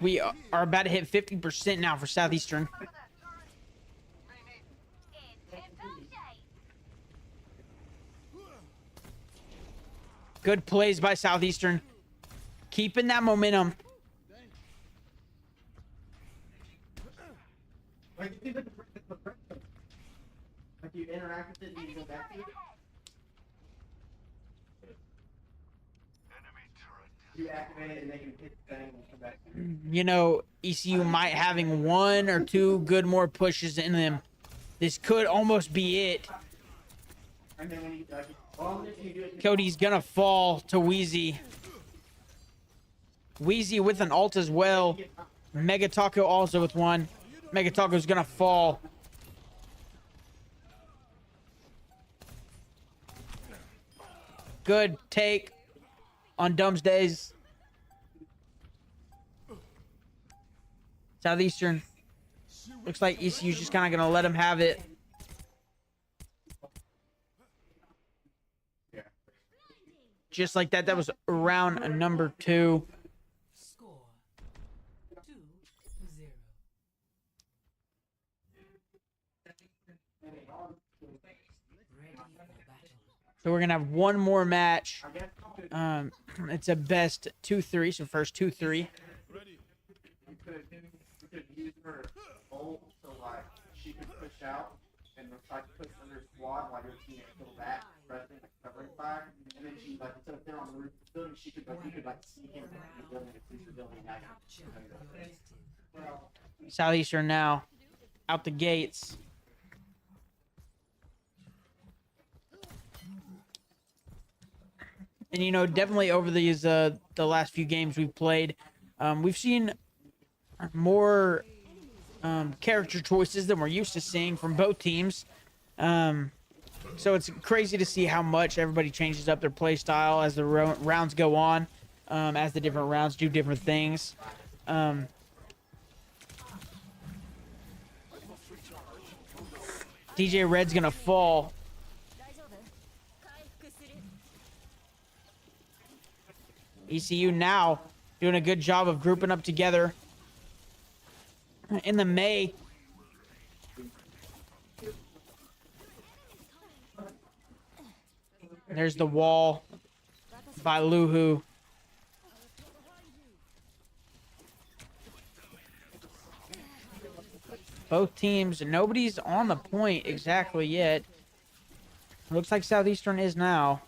We are about to hit 50% now for Southeastern. Good plays by Southeastern. Keeping that momentum. Like you interact with it and you go back to it. You activate it and then you hit the thing and come back to it. You know, ECU might having one or two good more pushes in them. This could almost be it. And then when you do it, Cody's gonna fall to Wheezy. Wheezy with an ult as well. Mega Taco also with one. Mega Taco's gonna fall. Good take on Doomsdays. Southeastern. Looks like ECU's just kind of gonna let him have it. Just like that, that was round number 2. Score 2-0. Ready for battle. So we're gonna have one more match. It's a best 2-3, so first 2-3. you could use her ult so like she could push out and try to push under squad while your team is still back, pressing like covering fire, and then she like instead of they're on the roof of the building, she could like you could like sneak in the building and push the building out. Southeastern now out the gates. And, you know, definitely over these the last few games we've played, we've seen more character choices than we're used to seeing from both teams. So it's crazy to see how much everybody changes up their play style as the rounds go on, as the different rounds do different things. DJ Red's going to fall. ECU now doing a good job of grouping up together. In the May. There's the wall by Luhu. Both teams, nobody's on the point exactly yet. Looks like Southeastern is now.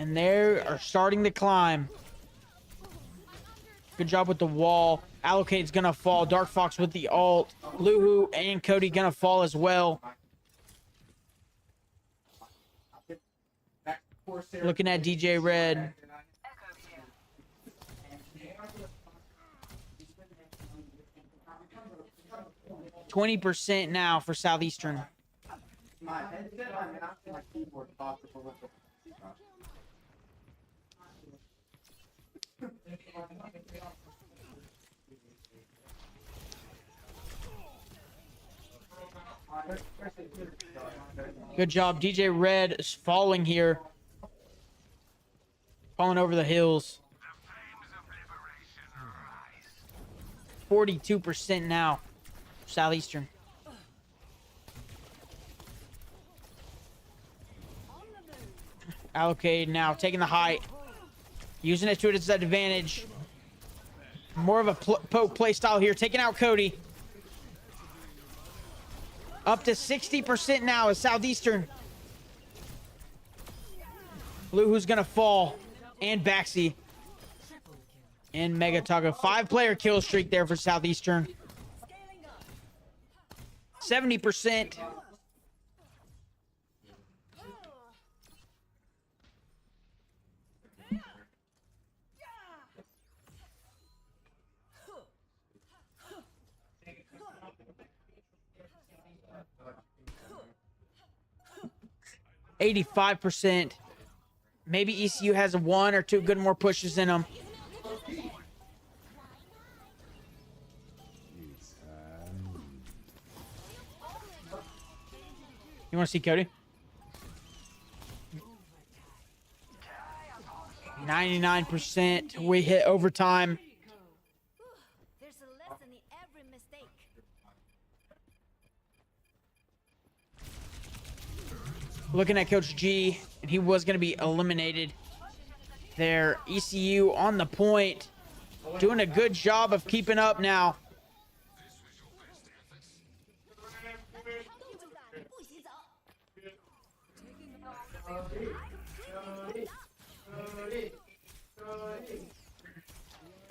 And they are starting to climb. Good job with the wall. Allocate's gonna fall. Dark Fox with the ult. Luhu and Cody gonna fall as well. Looking at DJ Red. 20% now for Southeastern. My headset, I mean, I my keyboard possible with the Good job. DJ Red is falling here. Falling over the hills. 42% now. Southeastern. Allocate now, taking the height. Using it to its advantage. More of a poke play style here. Taking out Cody. Up to 60% now is Southeastern. Blue who's gonna fall. And Baxi. And Mega Taco. 5-player kill streak there for Southeastern. 70%. %. Maybe ECU has 1 or 2 good more pushes in them. You want to see Cody? 99%. We hit overtime. There's a lesson in every mistake. Looking at Coach G, and he was going to be eliminated there. ECU on the point. Doing a good job of keeping up now.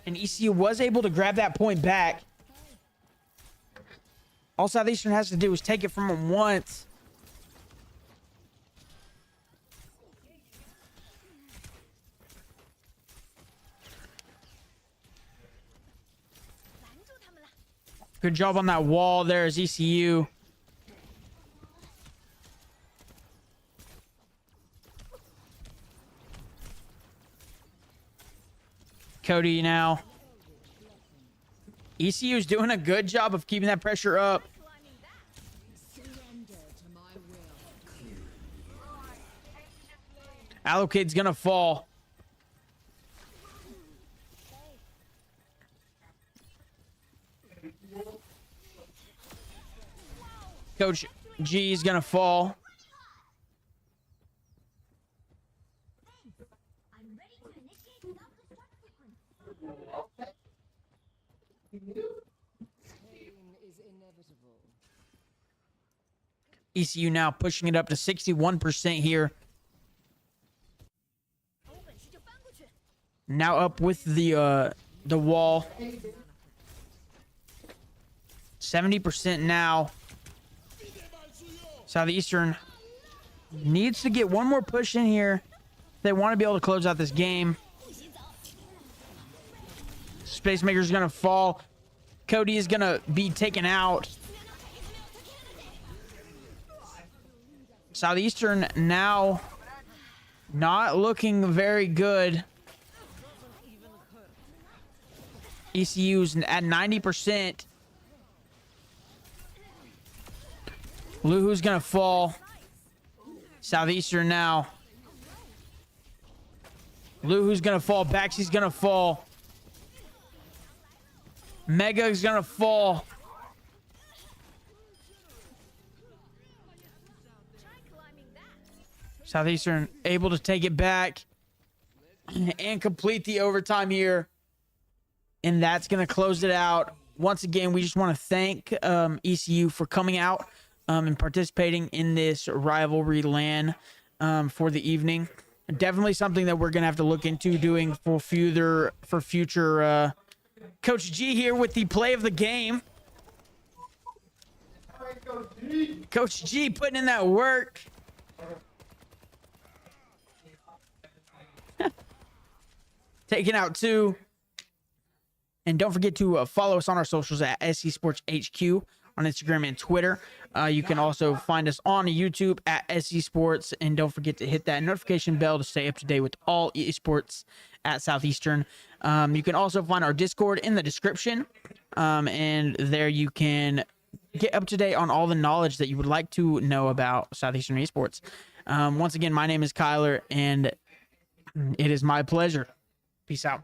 And ECU was able to grab that point back. All Southeastern has to do is take it from him once. Good job on that wall there as ECU. Cody now. ECU's doing a good job of keeping that pressure up. Allocate's gonna fall. Coach G is gonna fall. ECU now pushing it up to 61% here. Now up with the wall. 70% now. Southeastern needs to get one more push in here if they want to be able to close out this game. Spacemaker's gonna fall. Cody is gonna be taken out. Southeastern now not looking very good. ECU's at 90%. Luhu's gonna fall. Southeastern now. Luhu's gonna fall. Baxi's gonna fall. Mega's gonna fall. Southeastern able to take it back and complete the overtime here. And that's going to close it out. Once again, we just want to thank ECU for coming out and participating in this rivalry LAN for the evening. Definitely something that we're going to have to look into doing for future. Coach G here with the play of the game. Coach G putting in that work. Taking out 2. And don't forget to follow us on our socials at SC Sports HQ on Instagram and Twitter. You can also find us on YouTube at SC Sports. And don't forget to hit that notification bell to stay up to date with all esports at Southeastern. You can also find our Discord in the description. And there you can get up to date on all the knowledge that you would like to know about Southeastern esports. Once again, my name is Kyler, and it is my pleasure. Peace out.